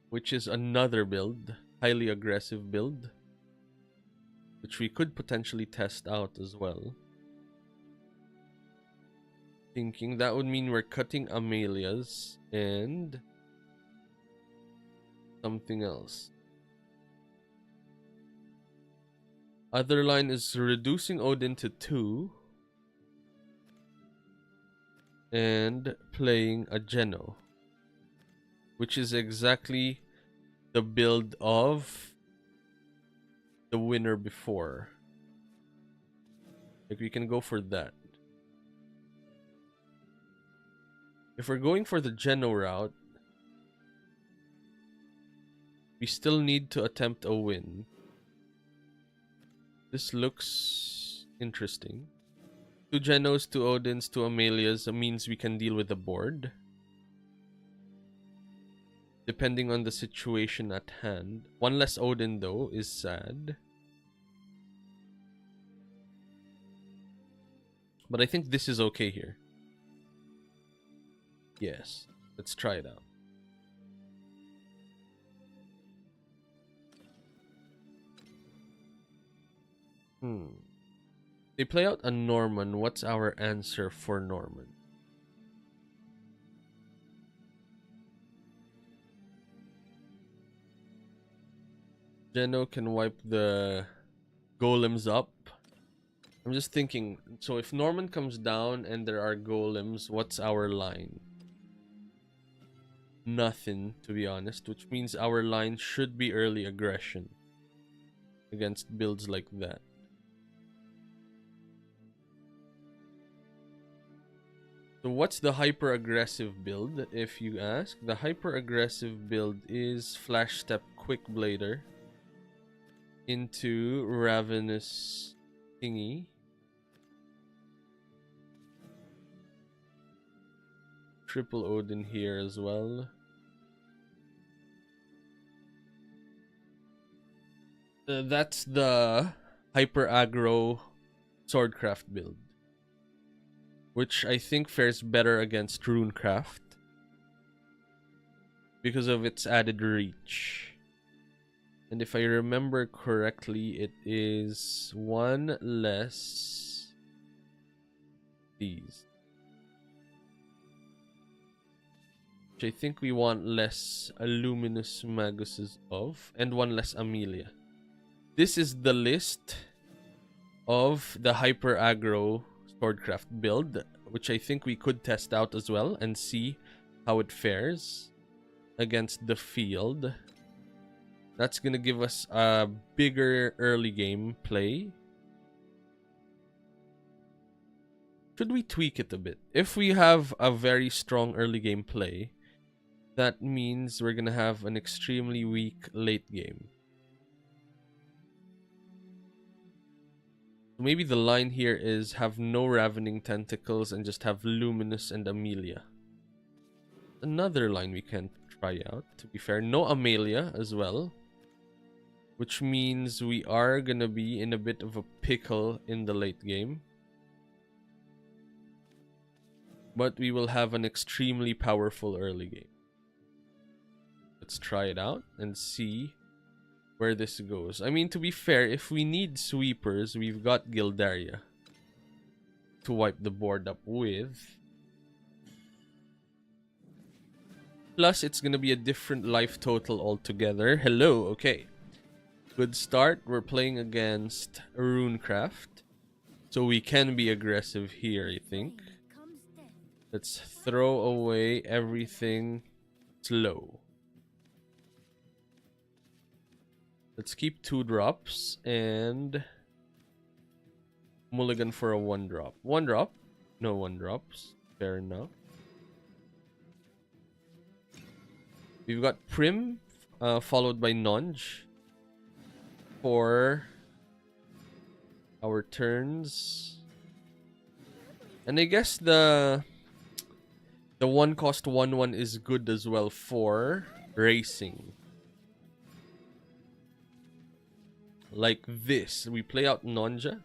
Which is another build. Highly aggressive build. Which we could potentially test out as well. Thinking that would mean we're cutting Amelia's and something else. Other line is reducing Odin to 2 and playing a Geno, which is exactly the build of the winner before. Like we can go for that. If we're going for the Geno route, we still need to attempt a win. This looks interesting. 2 Genos, 2 Odins, 2 Amelias means we can deal with the board. Depending on the situation at hand. 1 less Odin though is sad. But I think this is okay here. Yes, let's try it out. They play out a Norman. What's our answer for Norman? Geno can wipe the golems up. I'm just thinking, so if Norman comes down and there are golems, what's our line? Nothing, to be honest, which means our line should be early aggression against builds like that. So what's the hyper-aggressive build, if you ask? The hyper-aggressive build is Flash Step, Quick Blader into Ravenous thingy. Triple Odin here as well. That's the hyper-aggro Swordcraft build, which I think fares better against Runecraft because of its added reach. And if I remember correctly, it is 1 less these. Which I think we want less Luminous Maguses of, and 1 less Amelia. This is the list of the hyper aggro Swordcraft build, which I think we could test out as well and see how it fares against the field. That's gonna give us a bigger early game play. Should we tweak it a bit? If we have a very strong early game play, that means we're gonna have an extremely weak late game. Maybe the line here is have no Ravening Tentacles and just have Luminous and Amelia. Another line we can try out, to be fair. No Amelia as well. Which means we are gonna be in a bit of a pickle in the late game. But we will have an extremely powerful early game. Let's try it out and see where this goes. I mean, to be fair, if we need sweepers, we've got Gildaria to wipe the board up with. Plus, it's gonna be a different life total altogether. Hello, okay. Good start. We're playing against Runecraft, so we can be aggressive here, I think. Let's throw away everything slow. Let's keep 2 drops and mulligan for a 1 drop. 1 drop? No 1 drops. Fair enough. We've got Prim, followed by Nonj for our turns. And I guess the 1 cost 1/1 is good as well for racing. Like this. We play out Nonja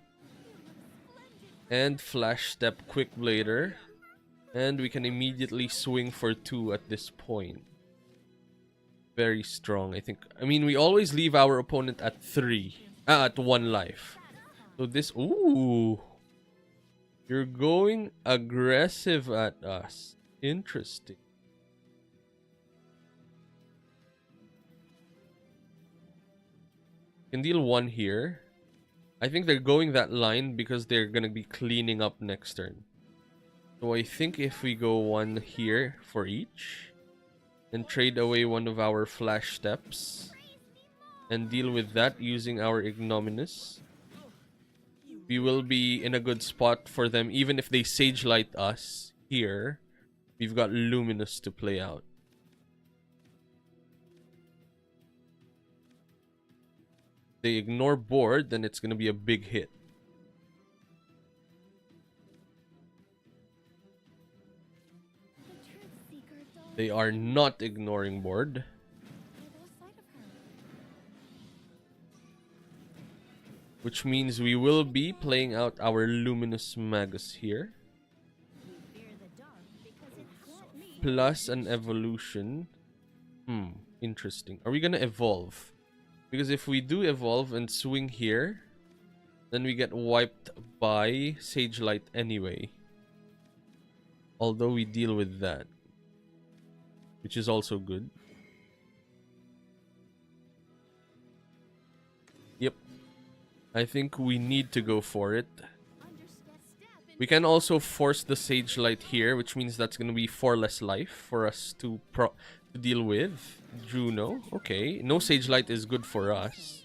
and Flash Step Quick Blader. And we can immediately swing for 2 at this point. Very strong, I think. I mean, we always leave our opponent at 1 life. So this, ooh, you're going aggressive at us. Interesting. Can deal 1 here. I think they're going that line because they're gonna be cleaning up next turn. So I think if we go 1 here for each, and trade away 1 of our Flash Steps, and deal with that using our Ignominous, we will be in a good spot for them. Even if they Sage Light us here, we've got Luminous to play out. They ignore board, then it's going to be a big hit. They are not ignoring board. Which means we will be playing out our Luminous Magus here. Plus an evolution. Interesting. Are we gonna evolve? Because if we do evolve and swing here, then we get wiped by Sage Light anyway. Although we deal with that, which is also good. Yep. I think we need to go for it. We can also force the Sage Light here, which means that's going to be 4 less life for us to deal with. Juno. Okay. No Sage Light is good for us.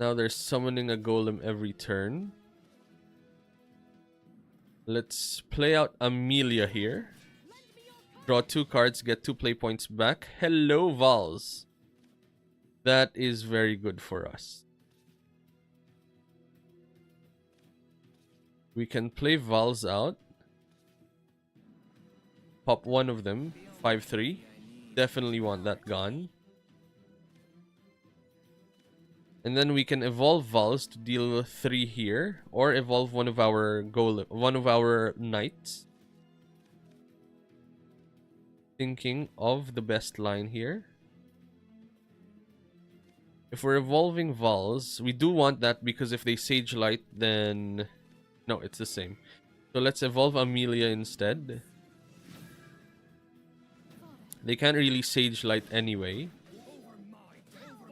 Now they're summoning a golem every turn. Let's play out Amelia here. Draw 2 cards, get 2 play points back. Hello, Vals. That is very good for us. We can play Vals out. Pop 1 of them. 5/3. Definitely want that gone. And then we can evolve Vals to deal 3 here, or evolve one of our knights. Thinking of the best line here. If we're evolving Vals, we do want that because if they Sage Light, then no, it's the same. So let's evolve Amelia instead. They can't really Sage Light anyway,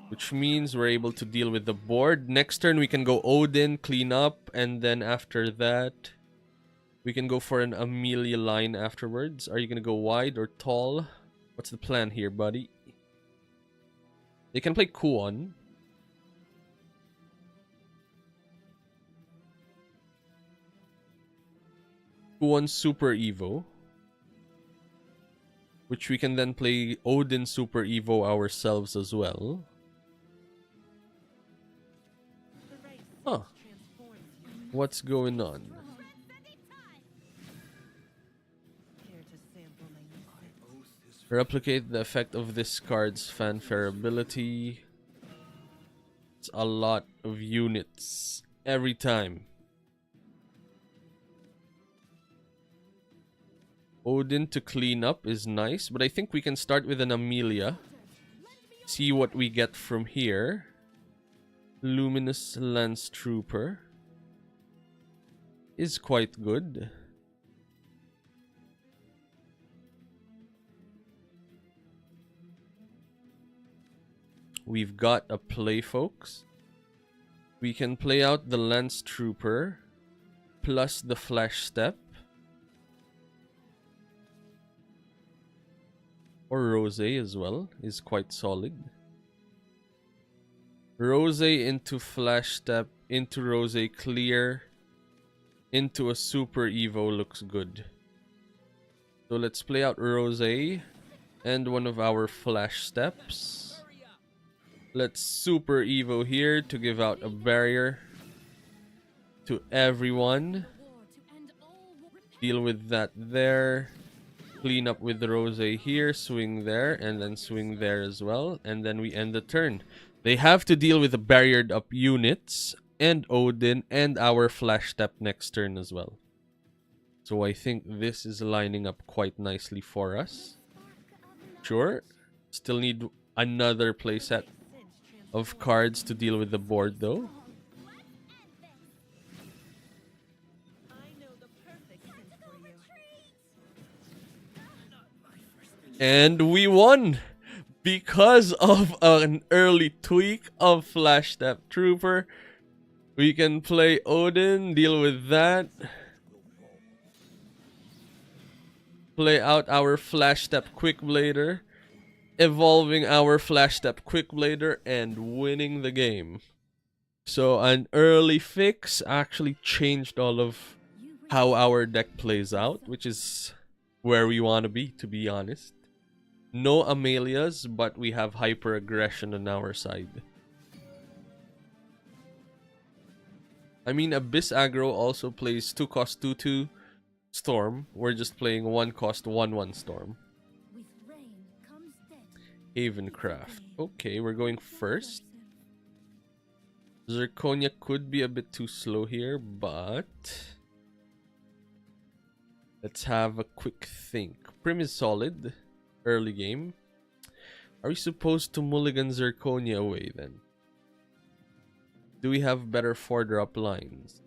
which means we're able to deal with the board. Next turn we can go Odin, clean up, and then after that we can go for an Amelia line afterwards. Are you gonna go wide or tall? What's the plan here, buddy? They can play Kuon. Kuon Super Evo, which we can then play Odin Super Evo ourselves as well. Huh. What's going on? Replicate the effect of this card's fanfare ability. It's a lot of units every time. Odin to clean up is nice, but I think we can start with an Amelia. See what we get from here. Luminous Lance Trooper is quite good. We've got a play, folks. We can play out the Lance Trooper plus the Flash Step. or Rose as well is quite solid. Rose into Flash Step, into Rose Clear, into a Super Evo looks good. So let's play out Rose and one of our Flash Steps. Let's Super Evo here to give out a barrier to everyone. Deal with that there. Clean up with Rose here, swing there, and then swing there as well. And then we end the turn. They have to deal with the barriered up units and Odin and our Flash Step next turn as well. So I think this is lining up quite nicely for us. Sure, still need another playset of cards to deal with the board though. And we won! Because of an early tweak of Flash Step Trooper. We can play Odin, deal with that. Play out our Flash Step Quickblader. Evolving our Flash Step Quickblader and winning the game. So an early fix actually changed all of how our deck plays out, which is where we want to be honest. No Amelias, but we have hyper aggression on our side. I mean, Abyss Aggro also plays 2 cost 2/2 Storm. We're just playing 1 cost 1/1 Storm. Havencraft. Okay, we're going first. Zirconia could be a bit too slow here, but let's have a quick think. Prim is solid. Early game. Are we supposed to mulligan Zirconia away then? Do we have better 4-drop lines?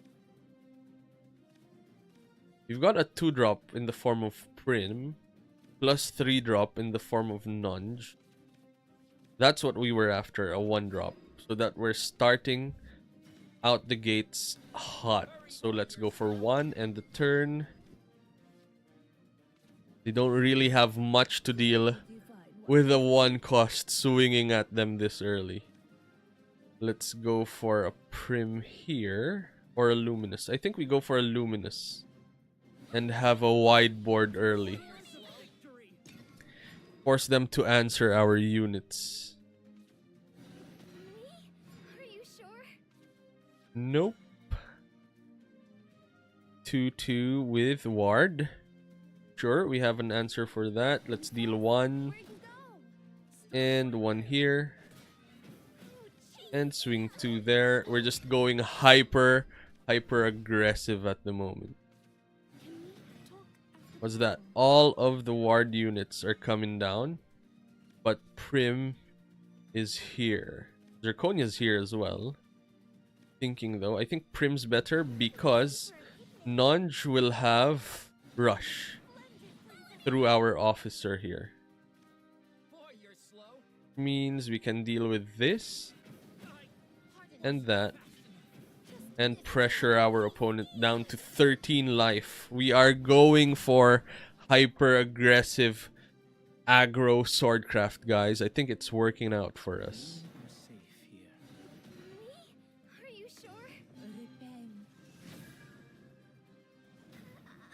We've got a 2-drop in the form of Prim, plus 3-drop in the form of Nunge. That's what we were after, a 1-drop. So that we're starting out the gates hot. So let's go for 1 and the turn. They don't really have much to deal with a 1 cost swinging at them this early. Let's go for a Prim here or a Luminous. I think we go for a Luminous and have a wide board early. Force them to answer our units. Are you sure? Nope. 2/2 with Ward. Sure, we have an answer for that. Let's deal 1 and 1 here and swing 2 there. We're just going hyper aggressive at the moment. What's that? All of the Ward units are coming down, but Prim is here. Zirconia's here as well. Thinking though, I think Prim's better because Nunge will have Rush through our officer here. Means we can deal with this and that and pressure our opponent down to 13 life. We are going for hyper aggressive aggro Swordcraft, guys. I think it's working out for us. Are you sure?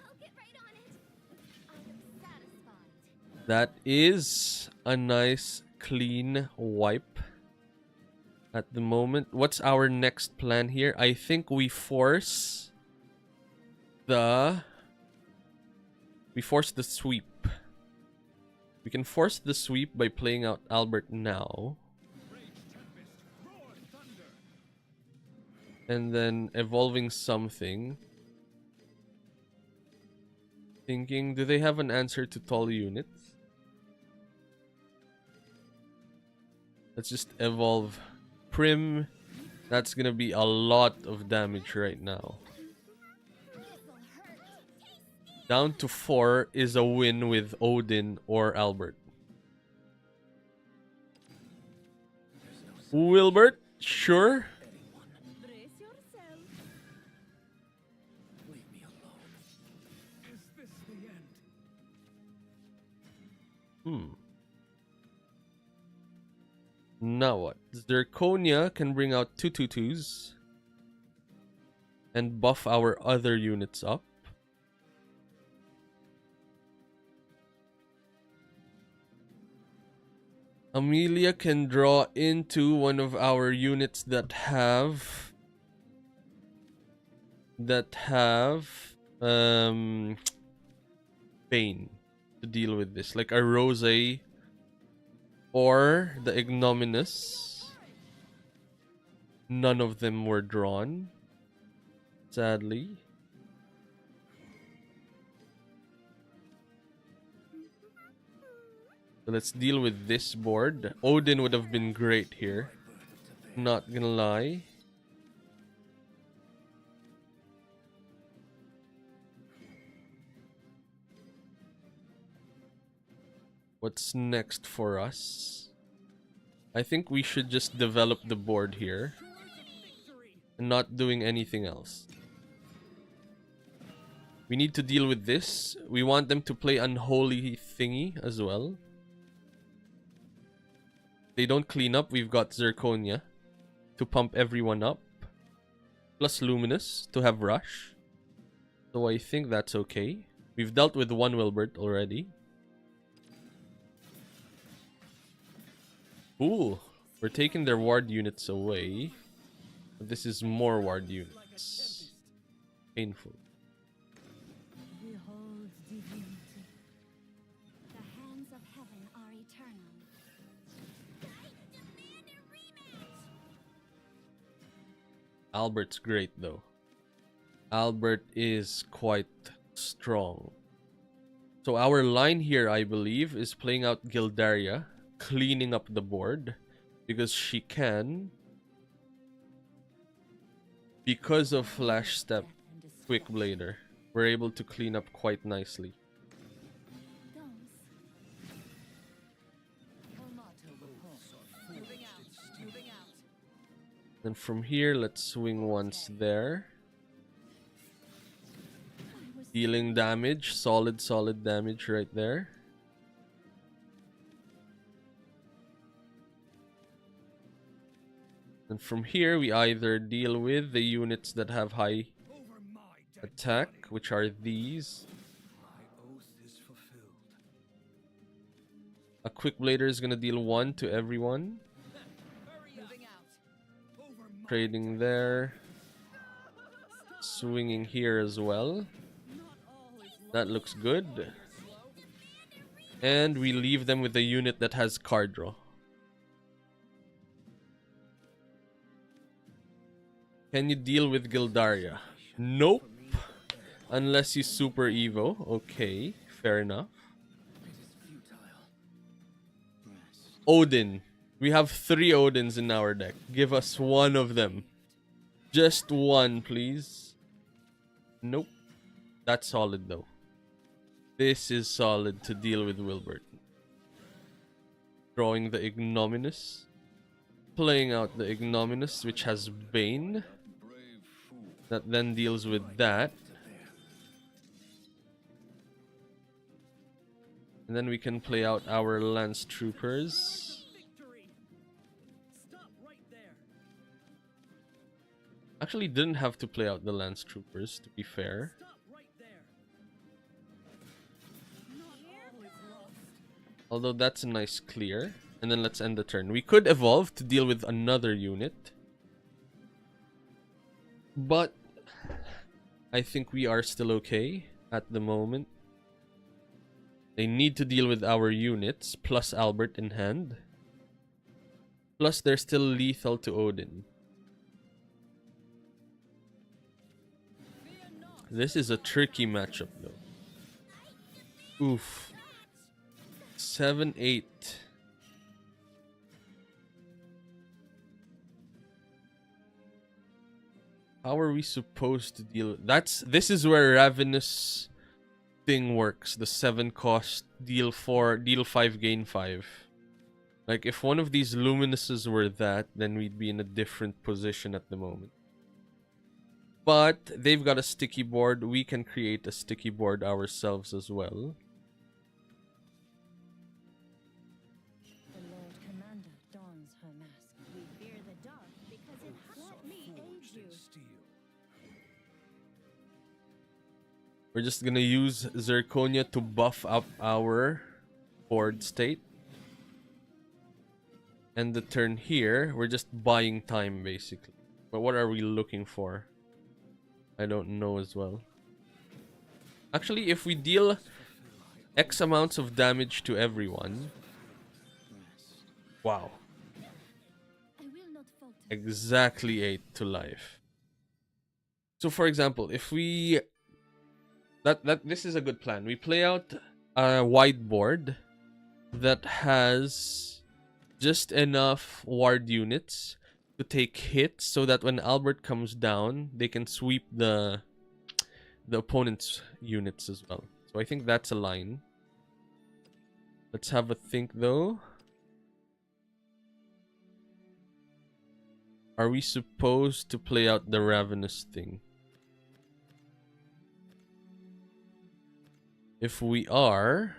I'll get right on it. I'm satisfied. That is a nice clean wipe at the moment. What's our next plan here? I think we force the sweep. We can force the sweep by playing out Albert now. And then evolving something. Thinking, do they have an answer to tall units? Let's just evolve Prim. That's gonna be a lot of damage right now. Down to 4 is a win with Odin or Albert. Wilbert, sure. Brace yourself. Leave me alone. Is this the end? Now what? Zirconia can bring out 2/2/2s and buff our other units up. Amelia can draw into one of our units that have Bane to deal with this, like a Rose or the Ignominous. None of them were drawn, sadly. So let's deal with this board. Odin would have been great here, not gonna lie. What's next for us? I think we should just develop the board here and not doing anything else. We need to deal with this. We want them to play Unholy Thingy as well. They don't clean up. We've got Zirconia to pump everyone up, plus Luminous to have Rush. So I think that's okay. We've dealt with one Wilbert already. Ooh, we're taking their ward units away. But this is more ward units. Painful. Behold divinity. The hands of heaven are eternal. I demand a rematch. Albert's great though. Albert is quite strong. So our line here, I believe, is playing out Gildaria, cleaning up the board because she can. Because of Flash Step, Quick Blader, we're able to clean up quite nicely. Then from here, let's swing once there. Dealing damage, solid damage right there. And from here, we either deal with the units that have high attack, which are these. A Quick Blader is gonna deal 1 to everyone. Trading there. Swinging here as well. That looks good. And we leave them with a unit that has card draw. Can you deal with Gildaria? Nope. Unless you super Evo. Okay, fair enough. Odin. We have 3 Odins in our deck. Give us one of them. Just one, please. Nope. That's solid though. This is solid to deal with Wilbert. Drawing the Ignominous. Playing out the Ignominous, which has Bane. That then deals with that. And then we can play out our Lance Troopers. Actually didn't have to play out the Lance Troopers, to be fair. Although that's a nice clear. And then let's end the turn. We could evolve to deal with another unit. But I think we are still okay at the moment. They need to deal with our units, plus Albert in hand. Plus they're still lethal to Odin. This is a tricky matchup though. Oof. 7-8. How are we supposed to deal? This is where Ravenous thing works. The 7 cost deal 5 gain 5. Like if one of these Luminuses were that, then we'd be in a different position at the moment. But they've got a sticky board. We can create a sticky board ourselves as well. The Lord Commander dons her We're just gonna use Zirconia to buff up our board state. And the turn here, we're just buying time basically. But what are we looking for? I don't know as well. Actually, if we deal X amounts of damage to everyone. Wow. I will not falter. Exactly 8 to life. So for example, if we... This is a good plan. We play out a wide board that has just enough ward units to take hits so that when Albert comes down, they can sweep the opponent's units as well. So I think that's a line. Let's have a think though. Are we supposed to play out the Ravenous thing? If we are,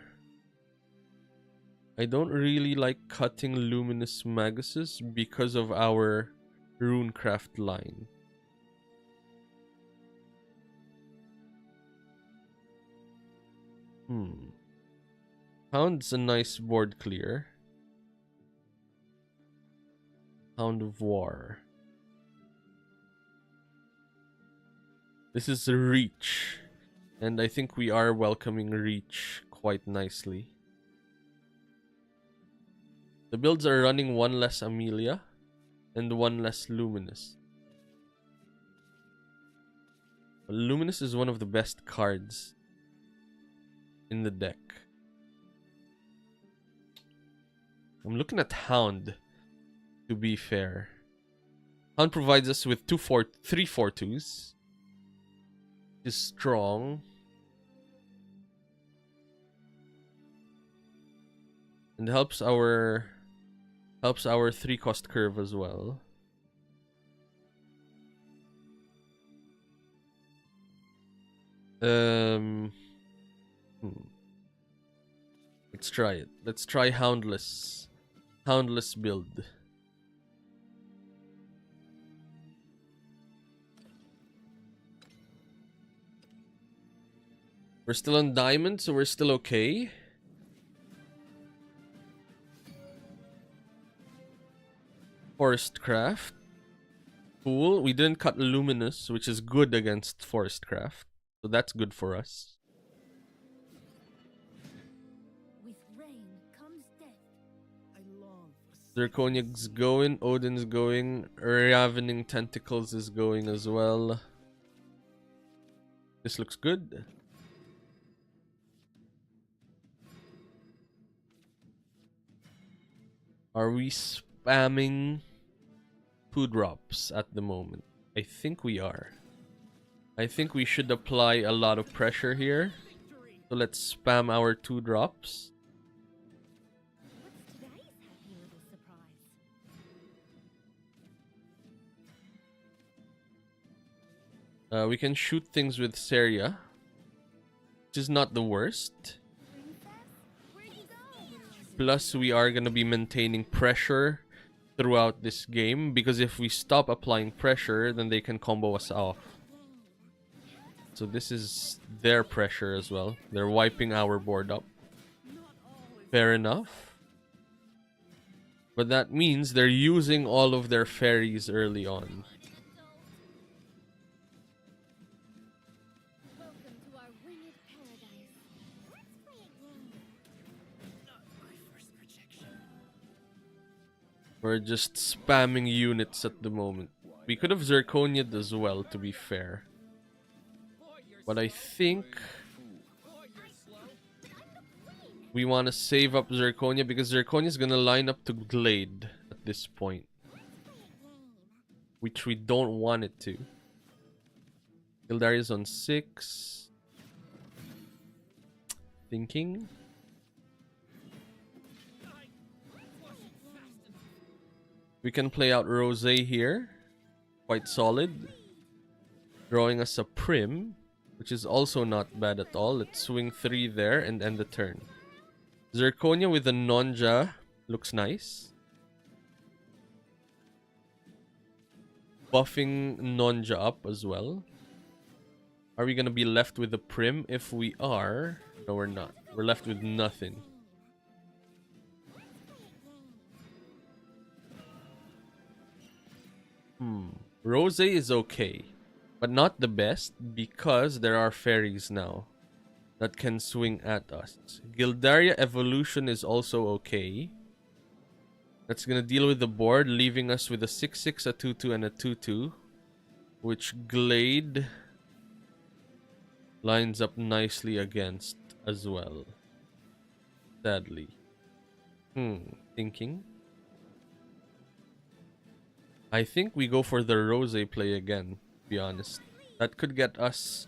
I don't really like cutting Luminous Maguses because of our Runecraft line. Hound's a nice board clear. Hound of War. This is Reach. And I think we are welcoming Reach quite nicely. The builds are running one less Amelia and one less Luminous. Luminous is one of the best cards in the deck. I'm looking at Hound, to be fair. Hound provides us with 3/4/2s. Is strong. And helps our 3-cost curve as well. Let's try it. Let's try Houndless. Houndless build. We're still on Diamond, so we're still okay. Forestcraft. Cool. We didn't cut Luminous, which is good against Forestcraft. So that's good for us. With rain comes death. I long for Zirconia's going. Odin's going. Ravening Tentacles is going as well. This looks good. Are we spamming 2-drops at the moment? I think we are. I think we should apply a lot of pressure here. So let's spam our 2-drops. What's today's happy little surprise? We can shoot things with Seria, which is not the worst. Princess, where'd you go? Plus, we are going to be maintaining pressure throughout this game, because if we stop applying pressure, then they can combo us off. So this is their pressure as well. They're wiping our board up. Fair enough. But that means they're using all of their fairies early on. Welcome to our winged paradise. Let's play a game. not my first rejection. We're just spamming units at the moment. We could have Zirconia'd as well, to be fair. But I think we want to save up Zirconia, because Zirconia is going to line up to Glade at this point. Which we don't want it to. Gildaria's on 6. Thinking. We can play out Rosé here. Quite solid. Drawing us a Prim, which is also not bad at all. Let's swing 3 there and end the turn. Zirconia with a Nonja looks nice. Buffing Nonja up as well. Are we gonna be left with the prim? If we are, no, we're not. We're left with nothing. Rose is okay, but not the best because there are fairies now that can swing at us. Gildaria Evolution is also okay. That's gonna deal with the board, leaving us with a 6/6, a 2/2, and a 2/2, which Glade lines up nicely against as well. Sadly. Thinking. I think we go for the Rose play again, to be honest. That could get us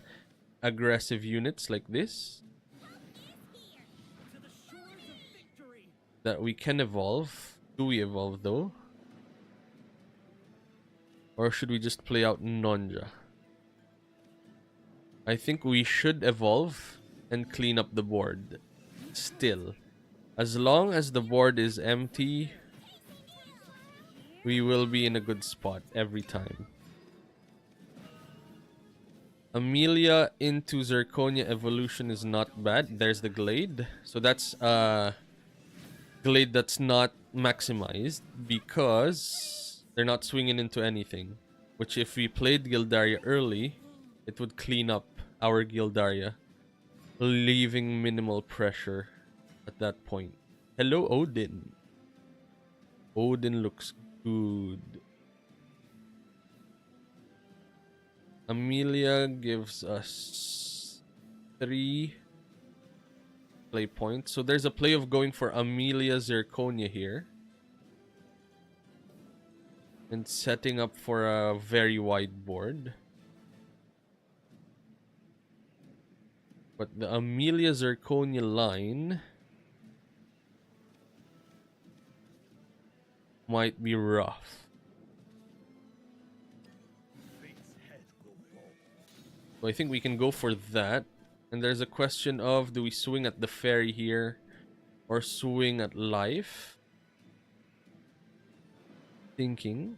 aggressive units like this To the shores of victory. that we can evolve. Do we evolve though? Or should we just play out Nonja? I think we should evolve and clean up the board. Still, as long as the board is empty, we will be in a good spot every time. Amelia into Zirconia Evolution is not bad. There's the Glade. So that's Glade that's not maximized because they're not swinging into anything. Which if we played Gildaria early, it would clean up our Gildaria, leaving minimal pressure at that point. Hello, Odin. Odin looks good. Amelia gives us 3 play points. So there's a play of going for Amelia Zirconia here. And setting up for a very wide board. But the Amelia Zirconia line might be rough. Fate's head will fall. So I think we can go for that. And there's a question of, do we swing at the fairy here or swing at life? Thinking.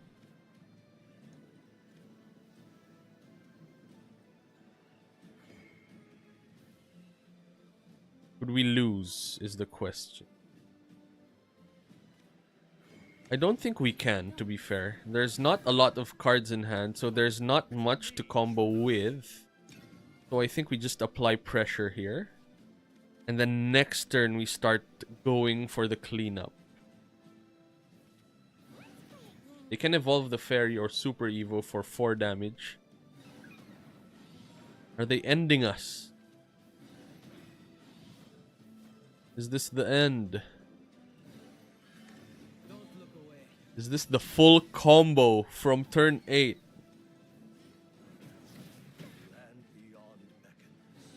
Could we lose is the question. I don't think we can, to be fair. There's not a lot of cards in hand, so there's not much to combo with. So I think we just apply pressure here. And then next turn we start going for the cleanup. They can evolve the fairy or super evo for 4 damage. Are they ending us? Is this the end? Don't look away. Is this the full combo from turn 8? Land beyond beckons.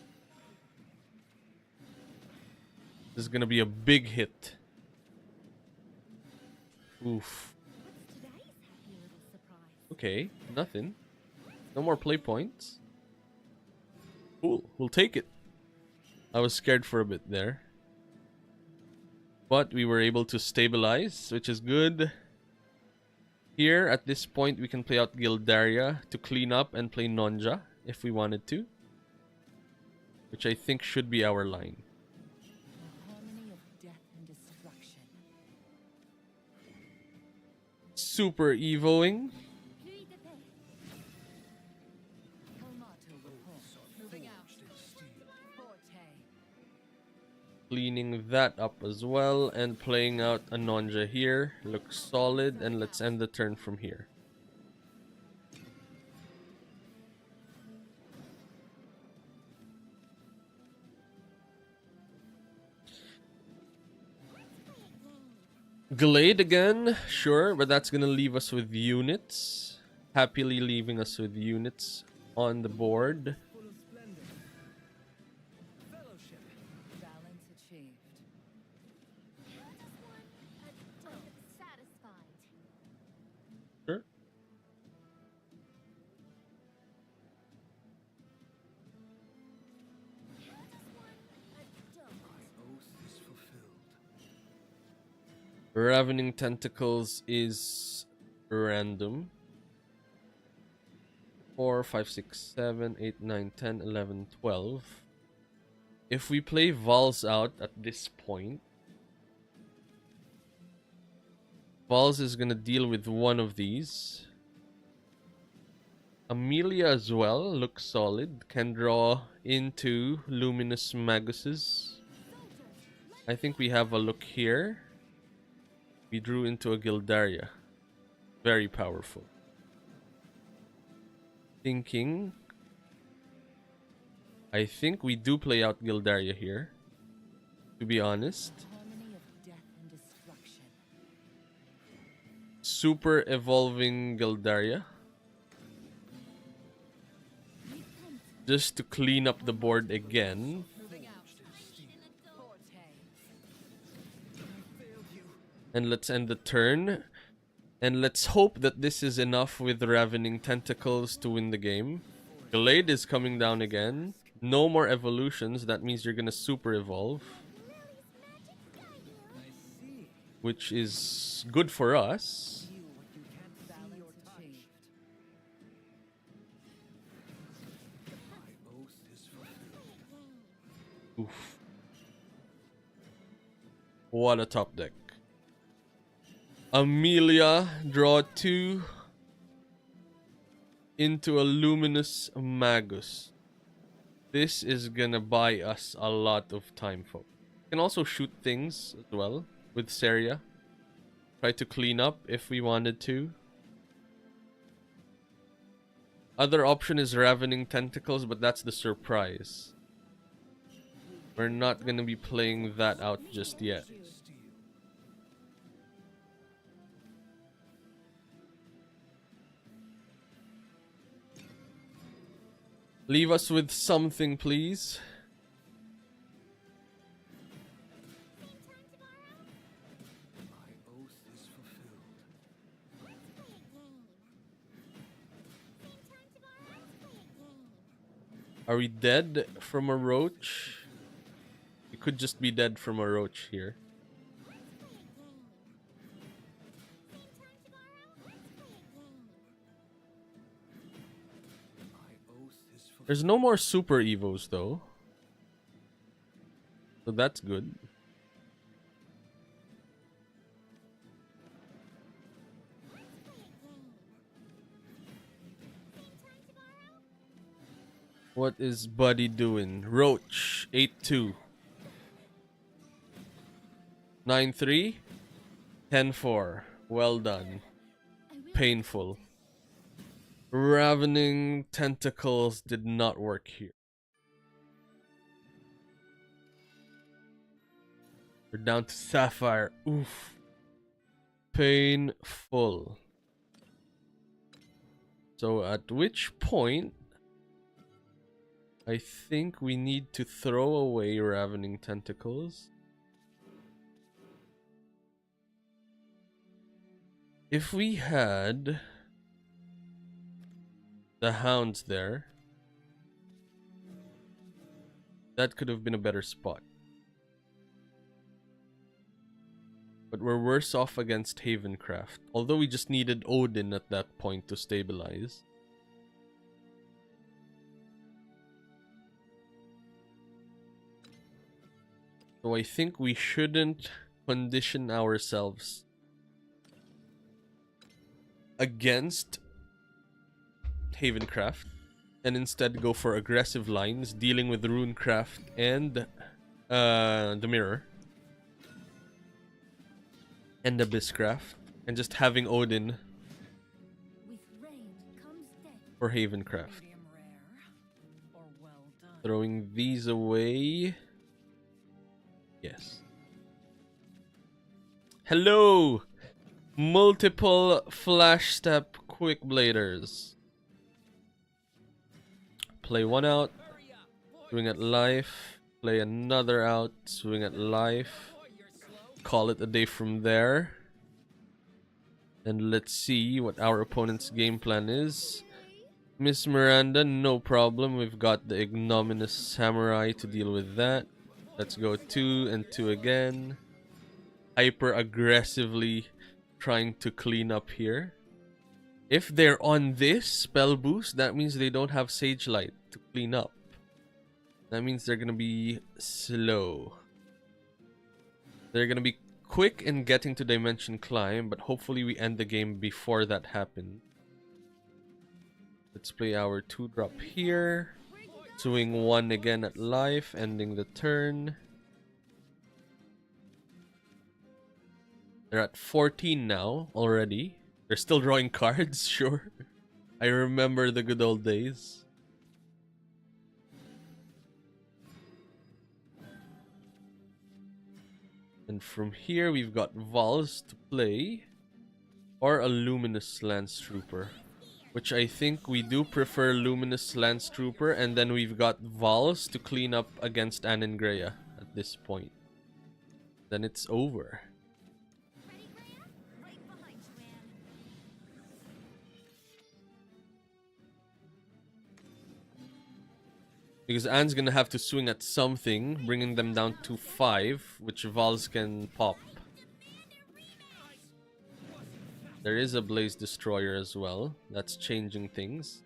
This is gonna be a big hit. Oof. What's today's happy little surprise? Okay, nothing. No more play points. Cool, we'll take it. I was scared for a bit there. But we were able to stabilize, which is good. Here, at this point, we can play out Gildaria to clean up and play Nonja if we wanted to. Which I think should be our line. The harmony of death and destruction. Super evoing. Pluie de paix. Helmato repulsed. Moving out. Forte. Cleaning that up as well and playing out a Nonja here. Looks solid, and let's end the turn from here. Glade again, sure, but that's gonna leave us with units. Happily leaving us with units on the board. Full of splendor. Fellowship. Balance achieved. Just one satisfied. Sure. Oath is fulfilled. Ravening Tentacles is random. 4, 5, 6, 7, 8, 9, 10, 11, 12. If we play Vals out at this point, Vals is gonna deal with one of these. Amelia as well looks solid. Can draw into Luminous Maguses. I think we have a look here. We drew into a Gildaria. Very powerful. Thinking. I think we do play out Gildaria here. To be honest. Harmony of death and destruction. Super evolving Gildaria. Just to clean up the board again. And let's end the turn. And let's hope that this is enough with Ravening Tentacles to win the game. Glade is coming down again. No more evolutions. That means you're gonna super evolve. Which is good for us. Oof. What a top deck. Amelia, draw 2 into a Luminous Magus. This is gonna buy us a lot of time, folks. We can also shoot things as well with Seria. Try to clean up if we wanted to. Other option is Ravening Tentacles, but that's the surprise. We're not gonna be playing that out just yet. Leave us with something, please. Are we dead from a roach? We could just be dead from a roach here. There's no more super evos though. So that's good. What is Buddy doing? Roach 8-2. 9-3. 10-4. Well done. Painful. Ravening Tentacles did not work here. We're down to Sapphire. Oof. Painful. So at which point I think we need to throw away Ravening Tentacles. If we had the hounds there, that could have been a better spot. But we're worse off against Havencraft. Although we just needed Odin at that point to stabilize. So I think we shouldn't condition ourselves against Havencraft and instead go for aggressive lines dealing with Runecraft and the Mirror and Abysscraft and just having Odin for Havencraft. Throwing these away. Yes. Hello! Multiple flash step quick bladers. Play one out, swing at life. Play another out, swing at life. Call it a day from there. And let's see what our opponent's game plan is. Miss Miranda, no problem. We've got the ignominious samurai to deal with that. Let's go 2 and 2 again. Hyper aggressively trying to clean up here. If they're on this spell boost, that means they don't have Sage Light to clean up. That means they're gonna be slow. They're gonna be quick in getting to Dimension Climb, but hopefully we end the game before that happens. Let's play our 2-drop here. Swing 1 again at life, ending the turn. They're at 14 now already. They're still drawing cards, sure. I remember the good old days. And from here we've got Vals to play. Or a Luminous Lance Trooper. Which I think we do prefer Luminous Lance Trooper. And then we've got Vals to clean up against Anangrea at this point. Then it's over. Ready, Graham? Right behind you, Anne. Because Anne's gonna have to swing at something, bringing them down to 5, which Vals can pop. There is a Blaze Destroyer as well. That's changing things.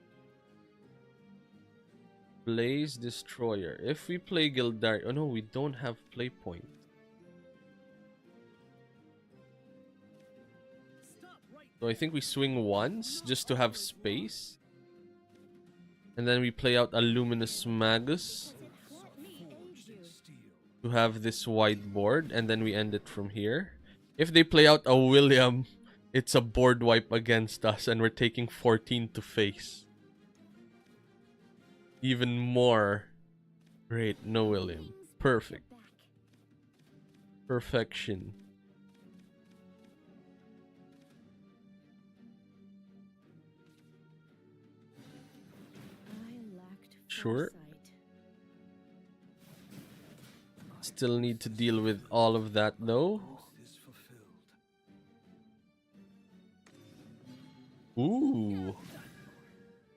Blaze Destroyer. If we play Gildari... Oh no, we don't have play point. So I think we swing once, just to have space. And then we play out a Luminous Magus to have this wide board, and then we end it from here. If they play out a William, it's a board wipe against us, and we're taking 14 to face. Even more. Great, no William. Perfect. Perfection. Sure. Still need to deal with all of that though. Ooh.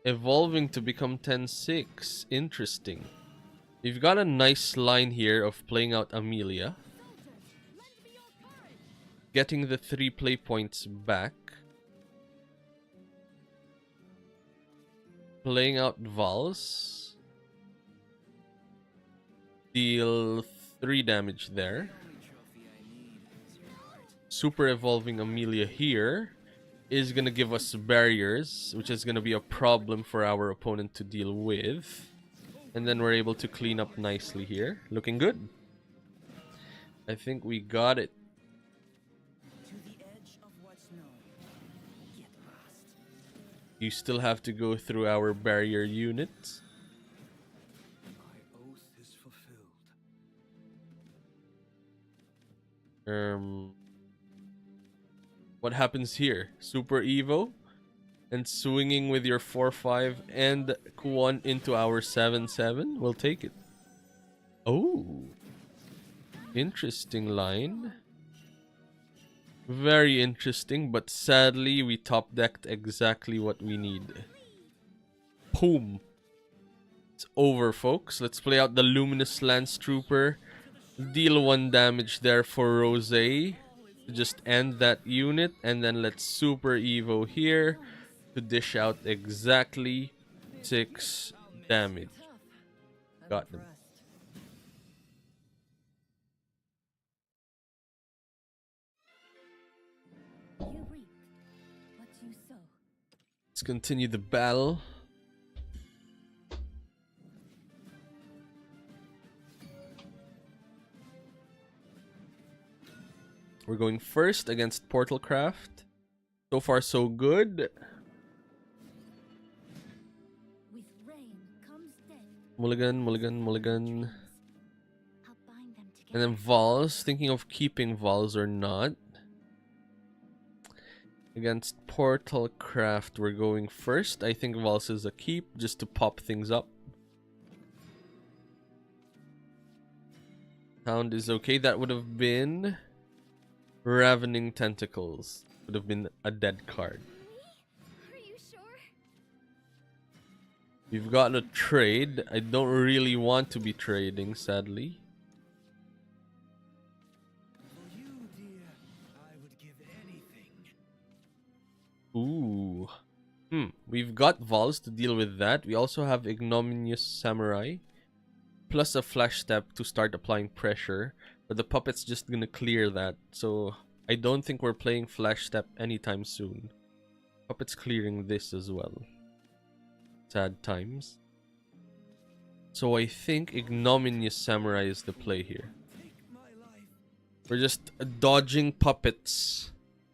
Evolving to become 10-6. Interesting. We've got a nice line here of playing out Amelia. Getting the 3 play points back. Playing out Vals. Deal 3 damage there. Super evolving Amelia here is gonna give us barriers, which is gonna be a problem for our opponent to deal with. And then we're able to clean up nicely here. Looking good. I think we got it. You still have to go through our barrier units. What happens here? Super Evo and swinging with your 4-5 and Kuon into our 7-7. We'll take it. Oh, interesting line. Very interesting, but sadly we top decked exactly what we need. Boom. It's over, folks. Let's play out the Luminous Lance Trooper. Deal 1 damage there for Rose to just end that unit, and then let's Super Evo here to dish out exactly 6 damage. Got them. You reap what you sow. Let's continue the battle. We're going first against Portalcraft. So far, so good. With rain comes death. Mulligan, mulligan, mulligan. I'll bind them together. And then Vols. Thinking of keeping Vols or not. Against Portalcraft, we're going first. I think Vols is a keep just to pop things up. Hound is okay. That would have been Ravening Tentacles. Would have been a dead card. Are you sure? We've got a trade. I don't really want to be trading, sadly. For you, dear, I would give anything. Ooh. We've got Vols to deal with that. We also have Ignominious Samurai. Plus a Flash Step to start applying pressure. But the puppet's just gonna clear that. So I don't think we're playing Flash Step anytime soon. Puppet's clearing this as well. Sad times. So I think Ignominious Samurai is the play here. We're just dodging puppets,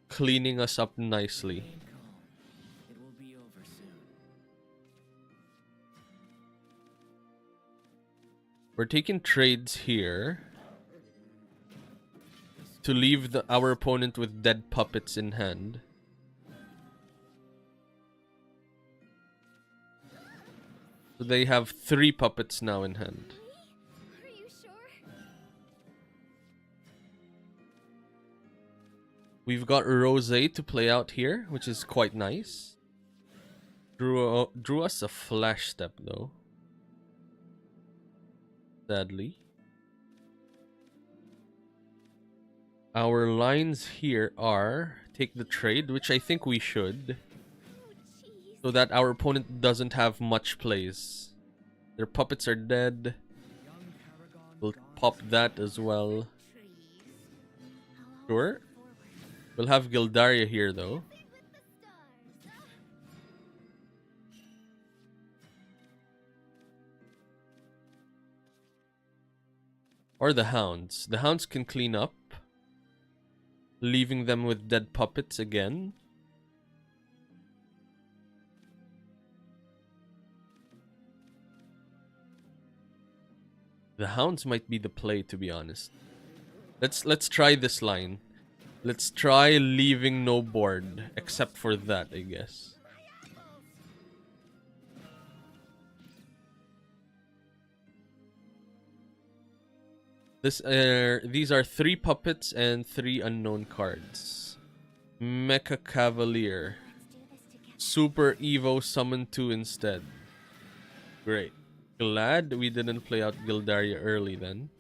cleaning us up nicely. It will be over soon. We're taking trades here to leave our opponent with dead puppets in hand. So they have 3 puppets now in hand. Are you sure? We've got Rose to play out here, which is quite nice. Drew us a Flash Step though. Sadly. Our lines here are take the trade, which I think we should. So that our opponent doesn't have much plays. Their puppets are dead. We'll pop that as well. Sure. We'll have Gildaria here though. Or the Hounds. The Hounds can clean up, leaving them with dead puppets again. The Hounds might be the play, to be honest. Let's try this line. Let's try leaving no board, except for that, I guess. These are 3 puppets and 3 unknown cards. Mecha Cavalier. Super Evo summon 2 instead. Great. Glad we didn't play out Gildaria early then.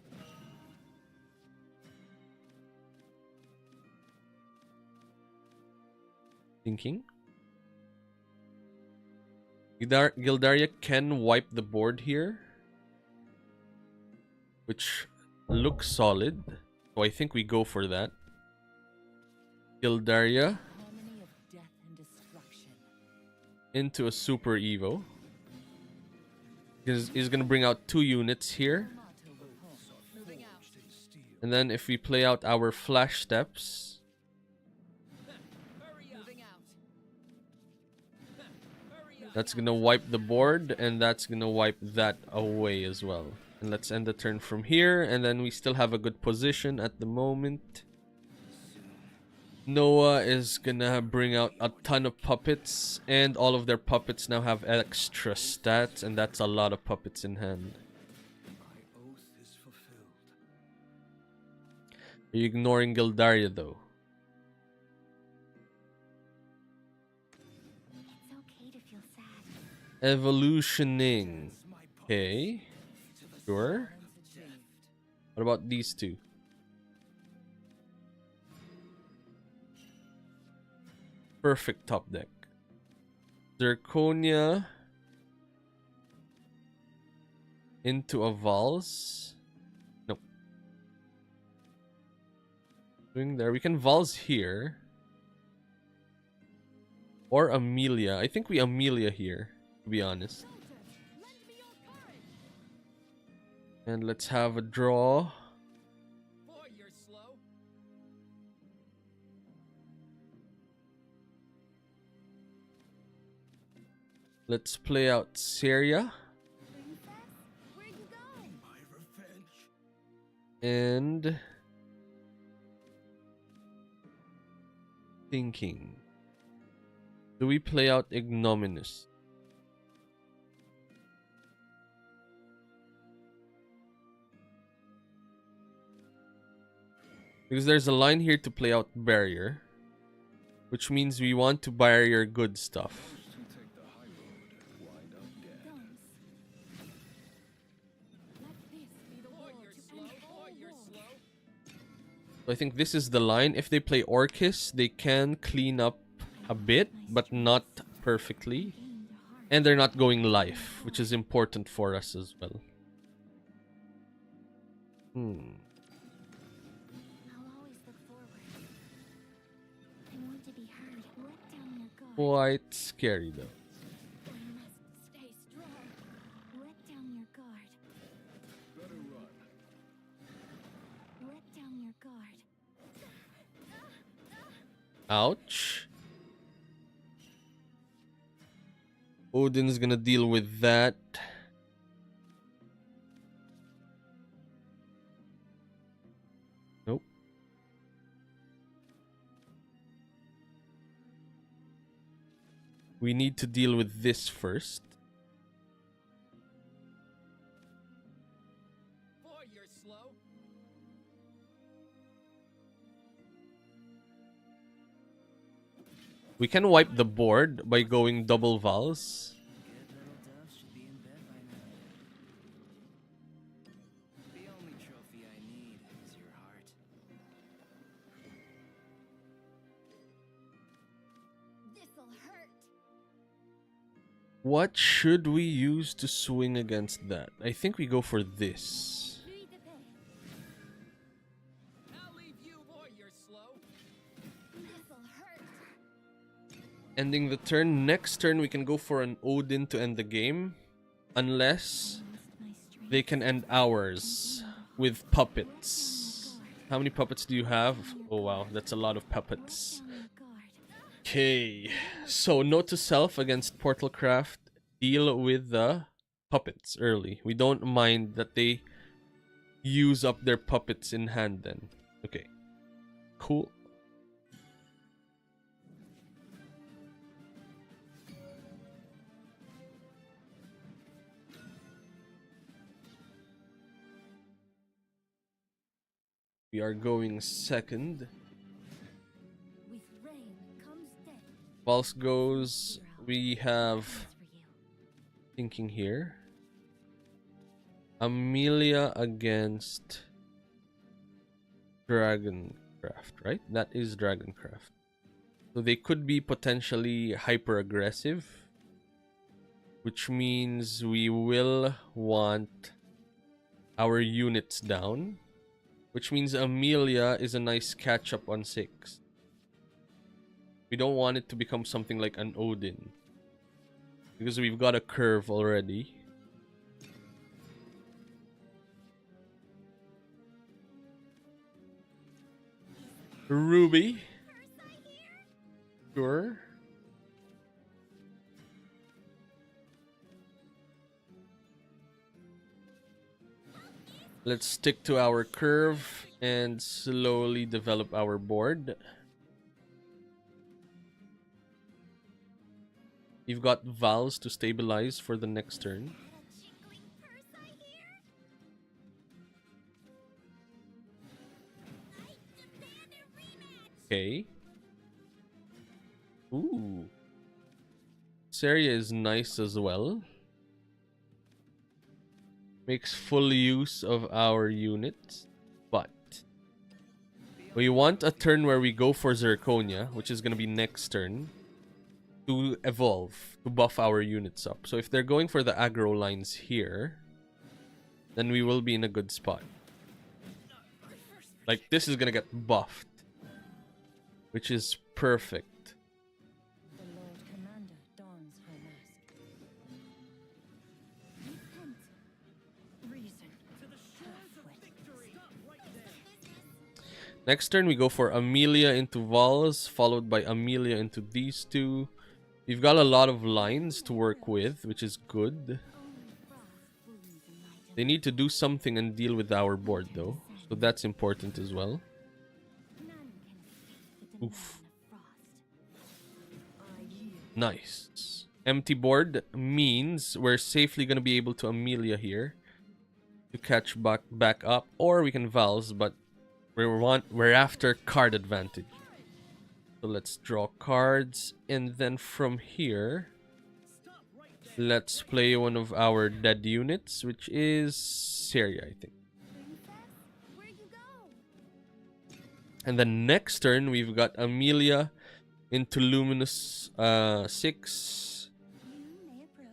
Thinking. Gildaria can wipe the board here, which looks solid. So I think we go for that. Gildaria Harmony of death and destruction. into a Super Evo. He's gonna bring out 2 units here. Moving out. And then if we play out our Flash Steps, Hurry up. Moving out. Hurry up. that's gonna wipe the board, and that's gonna wipe that away as well. And let's end the turn from here, and then we still have a good position at the moment. Noah is gonna bring out a ton of puppets, and all of their puppets now have extra stats, and that's a lot of puppets in hand. My oath is fulfilled. Are you ignoring Gildaria though? It's okay to feel sad. Evolutioning. Okay. Sure. What about these 2? Perfect top deck. Zirconia into a Vals. Nope. Doing there. We can Vals here. Or Amelia. I think we Amelia here, to be honest. And let's have a draw. Boy, you're slow. Let's play out Syria. Princess, where'd you go? My revenge. And thinking. Do we play out Ignominous? Because there's a line here to play out Barrier, which means we want to barrier good stuff. Boy, you're slow. Boy, you're slow. So I think this is the line. If they play Orcus, they can clean up a bit, but not perfectly. And they're not going life, which is important for us as well. I'll always look forward. I want to be heard. Let down your guard. Quite scary though. I must stay strong. Let down your guard. Better run. Let down your guard. Ouch. Odin's gonna deal with that. Nope. We need to deal with this first. Boy, you're slow. We can wipe the board by going double Vals. Good little dove should be in bed by now. The only trophy I need is your heart. This'll hurt. What should we use to swing against that? I think we go for this. Read the pen. I'll leave you, boy, you're slow. This'll hurt. Ending the turn. Next turn, we can go for an Odin to end the game. Unless My strength. they can end ours with puppets. How many puppets do you have? Oh wow, that's a lot of puppets. Down your guard. Okay, so note to self against Portalcraft, deal with the puppets early. We don't mind that they use up their puppets in hand then. Okay, cool. We are going second. With rain comes death. Pulse goes. We have That's for you. thinking here. Amelia against Dragoncraft, right? That is Dragoncraft. So they could be potentially hyper aggressive, which means we will want our units down, which means Amelia is a nice catch up on 6. We don't want it to become something like an Odin, because we've got a curve already. Ruby. Sure. Let's stick to our curve and slowly develop our board. You've got Vals to stabilize for the next turn. A jingling purse, I hear. I demand a rematch. Okay. Ooh. Saria is nice as well. Makes full use of our units. But we want a turn where we go for Zirconia, which is going to be next turn, to evolve, to buff our units up. So if they're going for the aggro lines here, then we will be in a good spot. Like, this is going to get buffed, which is perfect. The Lord Commander dons her mask. Repent. Reason. To the shores of victory. Stop right there. Next turn, we go for Amelia into Vals, followed by Amelia into these two. We've got a lot of lines to work with, which is good. Only frost wounds in my They need to do something and deal with our board, though. So that's important as well. None can escape the Oof. demand of frost. I yield. Nice. Empty board means we're safely going to be able to Amelia here to catch back up. Or we can Vals, but we're after card advantage. So let's draw cards, and then from here, Stop right there. let's play one of our dead units, which is Saria, I think. Princess, where'd you go? And then next turn, we've got Amelia into Luminous 6. You may approach.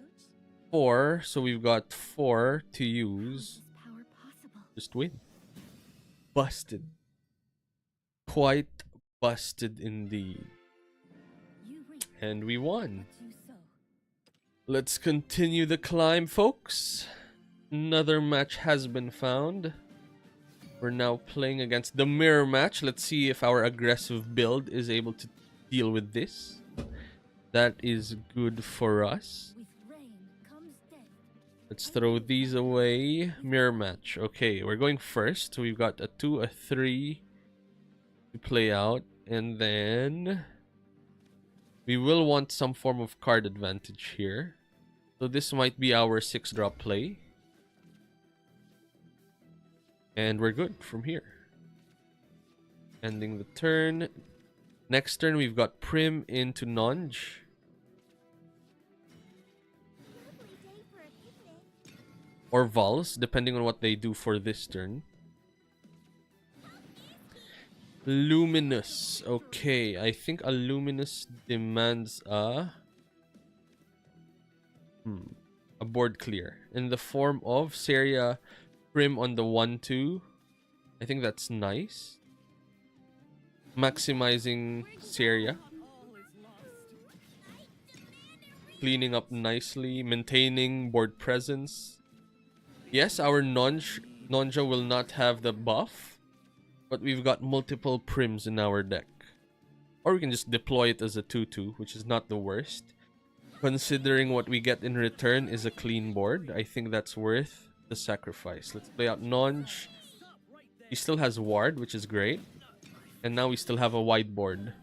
4, so we've got 4 to How is use. this power possible? Just win. Busted. Quite busted indeed. You reap And we won. what you sow. Let's continue the climb, folks. Another match has been found. We're now playing against the mirror match. Let's see if our aggressive build is able to deal with this. That is good for us. With rain comes death. Let's throw these away. Mirror match. Okay, we're going first. So we've got a 2, a 3 to play out. And then we will want some form of card advantage here. So this might be our 6-drop play. And we're good from here. Ending the turn. Next turn, we've got Prim into Nonj. Lovely day for a picnic. Or Vals, depending on what they do for this turn. Luminous. Okay, I think a Luminous demands a board clear. In the form of Seria Prim on the 1-2. I think that's nice. Maximizing Seria. All is lost. Cleaning up nicely. Maintaining board presence. Yes, our Nonja will not have the buff. But we've got multiple Prims in our deck. Or we can just deploy it as a 2-2, which is not the worst. Considering what we get in return is a clean board, I think that's worth the sacrifice. Let's play out Nonj. He still has Ward, which is great. And now we still have a wide board.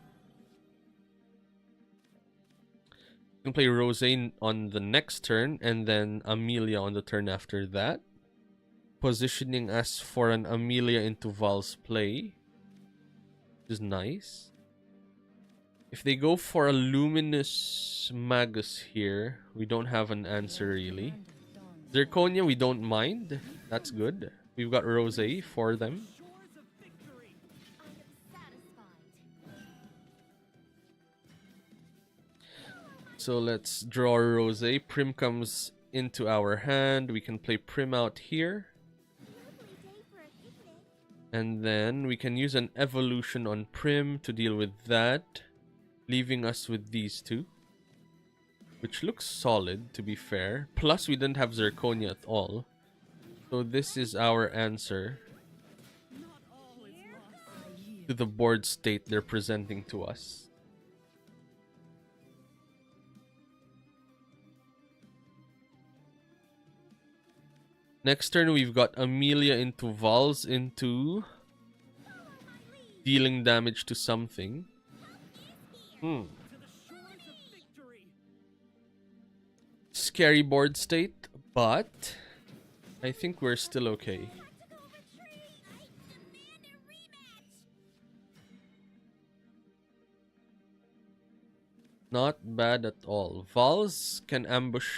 We can play Rose on the next turn, and then Amelia on the turn after that. Positioning us for an Amelia into Val's play. Which is nice. If they go for a Luminous Magus here, we don't have an answer really. Zirconia, we don't mind. That's good. We've got Rose for them. Shores of victory. I am satisfied. So let's draw Rose. Prim comes into our hand. We can play Prim out here. Lovely day for a picnic. And then we can use an evolution on Prim to deal with that. Leaving us with these two. Which looks solid, to be fair. Plus, we didn't have Zirconia at all. So this is our answer Not all is lost. to the board state they're presenting to us. Next turn, we've got Amelia into Vals into dealing damage to something. To the shores of victory. Scary board state, but I think we're still okay. Tactical retreat. I demand a rematch. Not bad at all. Vals can ambush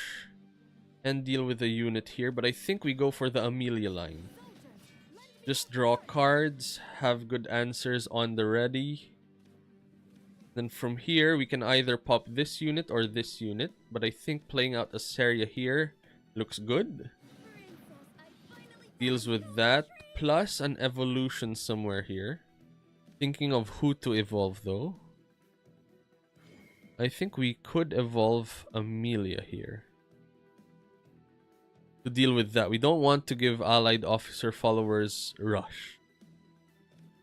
and deal with a unit here, but I think we go for the Amelia line. Just draw cards, have good answers on the ready. Then from here, we can either pop this unit or this unit, but I think playing out a Seria here looks good. Deals with that, plus an evolution somewhere here. Thinking of who to evolve though. I think we could evolve Amelia here. To deal with that, we don't want to give allied officer followers rush.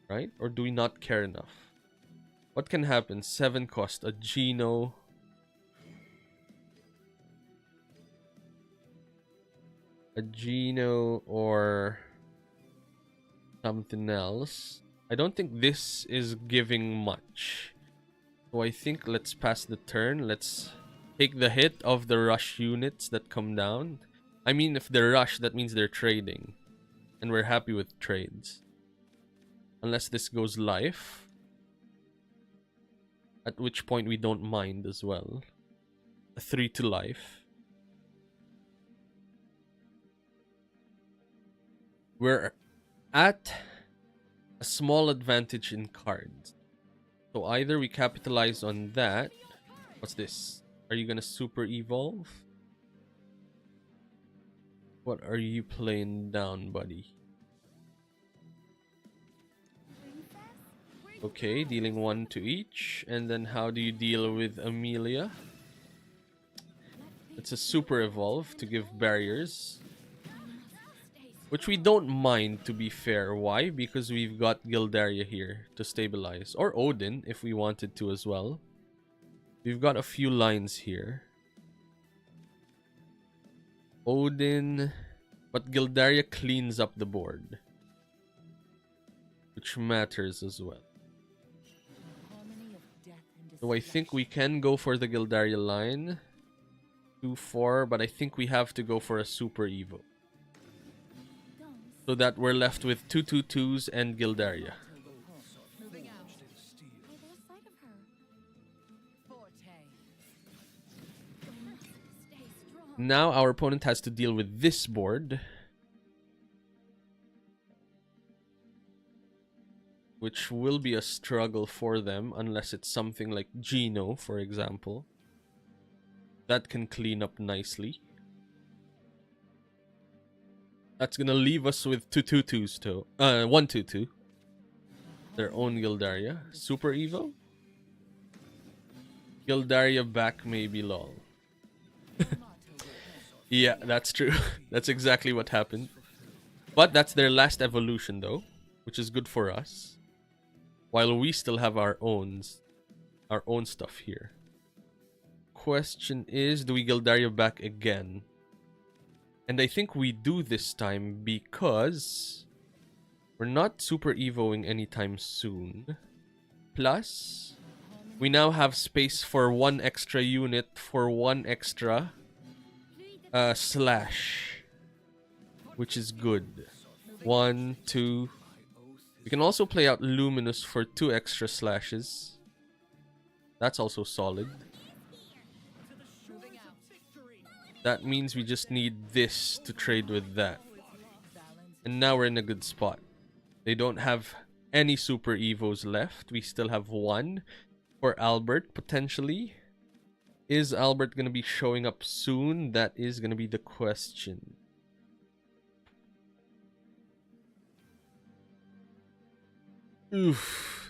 Right? Or do we not care enough? What can happen? 7 cost, a Geno. A Geno or something else. I don't think this is giving much. So I think let's pass the turn. Let's take the hit of the rush units that come down. I mean, if they're rush, that means they're trading. And we're happy with trades. Unless this goes live. At which point we don't mind as well. A 3 to life. We're at a small advantage in cards. So either we capitalize on that. What's this? Are you gonna super evolve? What are you playing down, buddy? Okay, dealing 1 to each. And then how do you deal with Amelia? It's a super evolve to give barriers, which we don't mind, to be fair. Why? Because we've got Gildaria here to stabilize. Or Odin, if we wanted to as well. We've got a few lines here. Odin, but Gildaria cleans up the board, which matters as well. Harmony of death and So I think we can go for the Gildaria line. 2-4, but I think we have to go for a Super Evo. So that we're left with 2/2/2s and Gildaria. moving out. I lost sight of her. Forte. Stay strong. Now our opponent has to deal with this board, which will be a struggle for them unless it's something like Geno, for example. That can clean up nicely. That's gonna leave us with 2/2/2s too. 1/2/2. Their own Gildaria. Super Evo? Gildaria back maybe lol. Yeah, that's true. That's exactly what happened. But that's their last evolution though, which is good for us. While we still have our own stuff here. Question is, do we Gildaria back again? And I think we do this time because we're not super evoing anytime soon. Plus, we now have space for 1 extra unit for 1 extra slash, which is good. 1, 2. We can also play out Luminous for 2 extra slashes. That's also solid. Moving out. That means we just need this to trade with that. Balance. And now we're in a good spot. They don't have any super evos left. We still have 1 for Albert, potentially. Is Albert going to be showing up soon? That is going to be the question. Oof.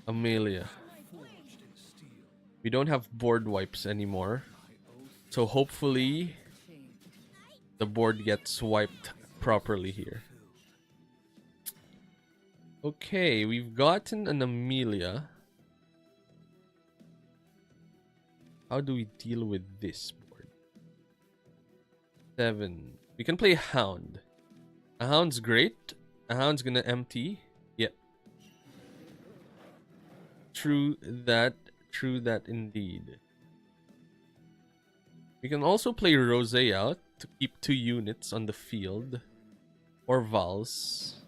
Amelia. We don't have board wipes anymore. So hopefully the board gets wiped properly here. Okay, we've gotten an Amelia. How do we deal with this board? 7. We can play Hound. A Hound's great. A Hound's gonna empty. Yep. True that indeed. We can also play Rose out to keep 2 units on the field. Or Vals.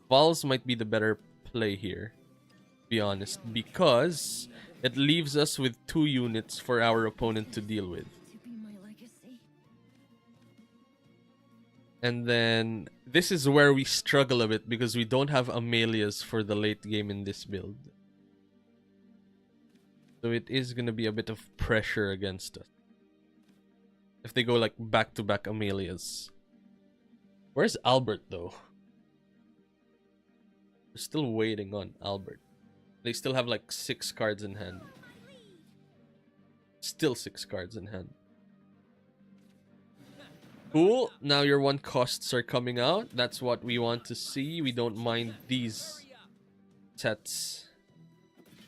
Vals might be the better play here, to be honest, because it leaves us with 2 units for our opponent to deal with. To be my legacy. And then this is where we struggle a bit because we don't have Amelias for the late game in this build. So it is going to be a bit of pressure against us. If they go like back-to-back Amelias. Where's Albert though? We're still waiting on Albert. They still have like 6 cards in hand. Still 6 cards in hand. Cool. Now your 1 costs are coming out. That's what we want to see. We don't mind these sets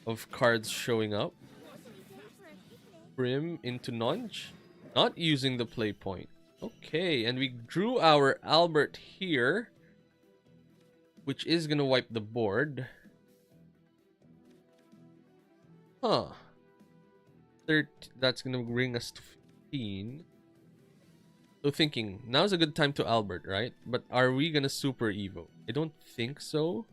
of cards showing up. Prim into Nonch. Not using the play point. Okay, and we drew our Albert here, which is gonna wipe the board. Huh. That's gonna bring us to 15. So thinking, now's a good time to Albert, right? But are we gonna Super Evo? I don't think so.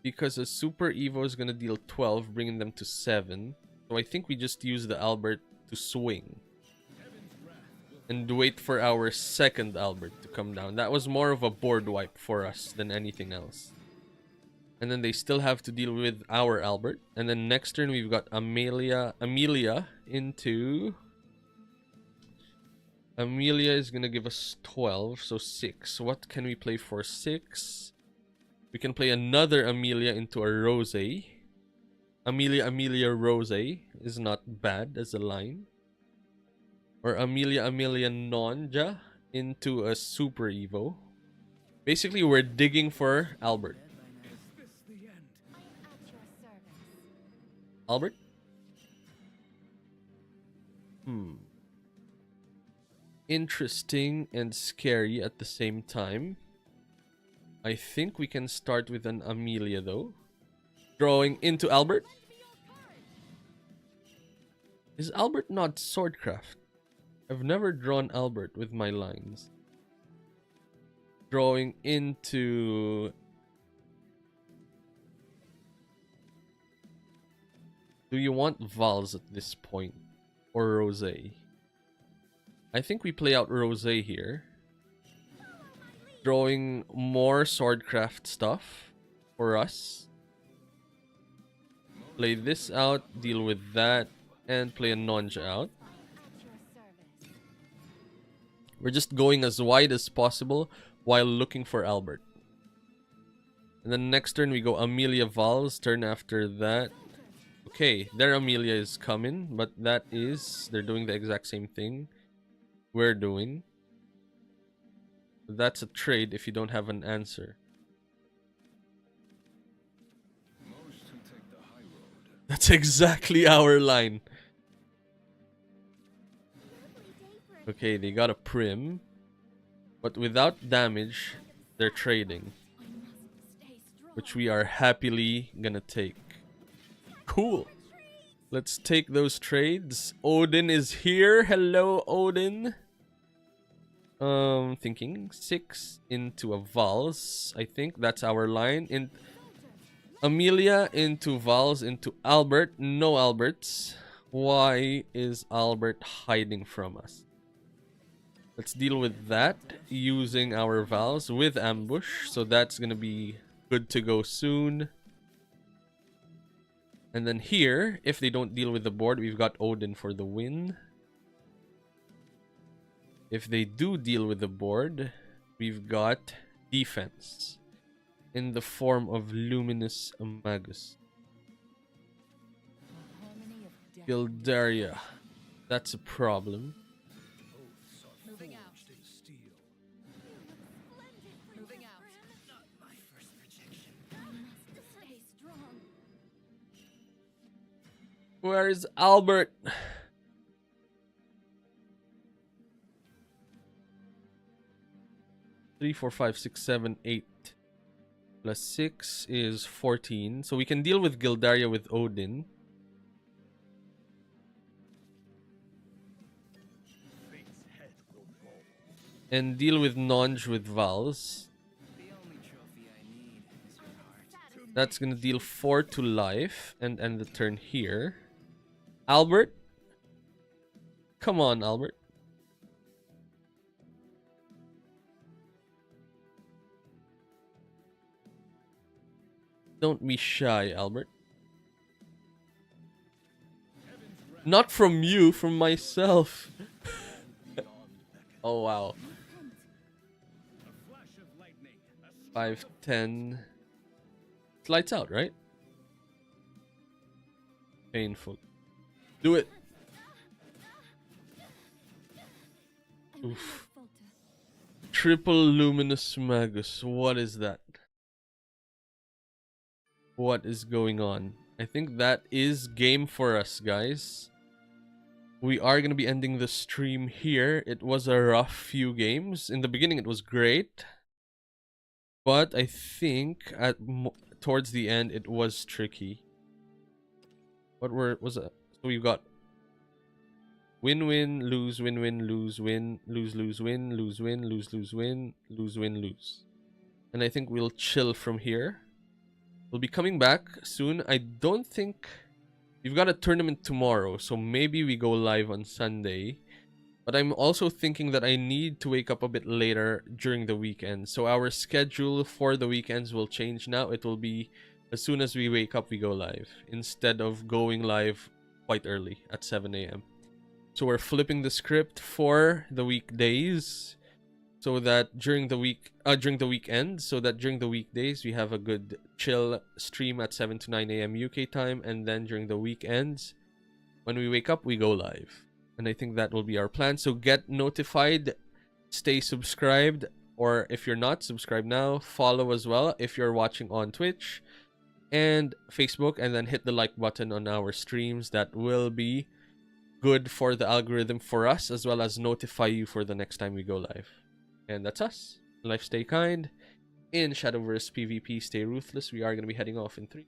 Because a Super Evo is gonna deal 12, bringing them to 7. So I think we just use the Albert to swing. And wait for our second Albert to come down. That was more of a board wipe for us than anything else. And then they still have to deal with our Albert. And then next turn we've got Amelia into... Amelia is gonna give us 12, so 6. What can we play for 6? We can play another Amelia into a Rose. Amelia Rose is not bad as a line. Or Amelia Nonja into a Super Evo. Basically, we're digging for Albert. Is this the end? I am at your service. Albert? Interesting and scary at the same time. I think we can start with an Amelia though. Drawing into Albert. Is Albert not Swordcraft? I've never drawn Albert with my lines. Drawing into... Do you want Vals at this point? Or Rose? I think we play out Rose here. Drawing more Swordcraft stuff for us. Play this out, deal with that, and play a Nonja out. At your service. We're just going as wide as possible while looking for Albert. And then next turn we go Amelia Vals. Turn after that. Okay, their Amelia is coming, but that is... They're doing the exact same thing we're doing. That's a trade if you don't have an answer. That's exactly our line. Okay, they got a Prim. But without damage, they're trading. I must stay strong. Which we are happily gonna take. Cool. Let's take those trades. Odin is here. Hello, Odin. Thinking 6 into a Vals. I think that's our line. In Amelia into Vals into Albert. No Alberts. Why is Albert hiding from us? Let's deal with that using our Vals with Ambush. So that's gonna be good to go soon. And then here, if they don't deal with the board, we've got Odin for the win. If they do deal with the board, we've got defense in the form of Luminous Magus. A harmony of death. Gildaria. That's a problem. Moving out. Forged in steel. Moving out. Not my first rejection. I must stay strong. Where is Albert? 3, 4, 5, 6, 7, 8 plus 6 is 14. So we can deal with Gildaria with Odin. Fate's head will roll. And deal with Nonj with Vals. The only trophy I need is your heart. That's gonna deal 4 to life and end the turn here. Albert? Come on, Albert. Don't be shy, Albert. Not from you, from myself. Oh, wow. A flash of lightning. A 5, 10. It's lights out, right? Painful. Do it. I will Oof. not falter. Triple Luminous Magus. What is that? What is going on? I think that is game for us, guys. We are going to be ending the stream here. It was a rough few games. In the beginning, it was great. But I think towards the end, it was tricky. What was it? So we've got win-win, lose, win-win, lose, win, lose, lose, win, lose, win, lose, lose, win, lose, win, lose. And I think we'll chill from here. We'll be coming back soon. I don't think... We've got a tournament tomorrow, so maybe we go live on Sunday. But I'm also thinking that I need to wake up a bit later during the weekend. So our schedule for the weekends will change now. It will be as soon as we wake up, we go live, instead of going live quite early at 7 a.m. So we're flipping the script for the weekdays, so that during the weekend, so that during the weekdays we have a good chill stream at 7 to 9 a.m. UK time, and then during the weekends, when we wake up, we go live. And I think that will be our plan. So get notified, stay subscribed, or if you're not subscribed now, follow as well if you're watching on Twitch and Facebook, and then hit the like button on our streams. That will be good for the algorithm for us, as well as notify you for the next time we go live. And that's us. Life stay kind. In Shadowverse PvP, stay ruthless. We are going to be heading off in 3.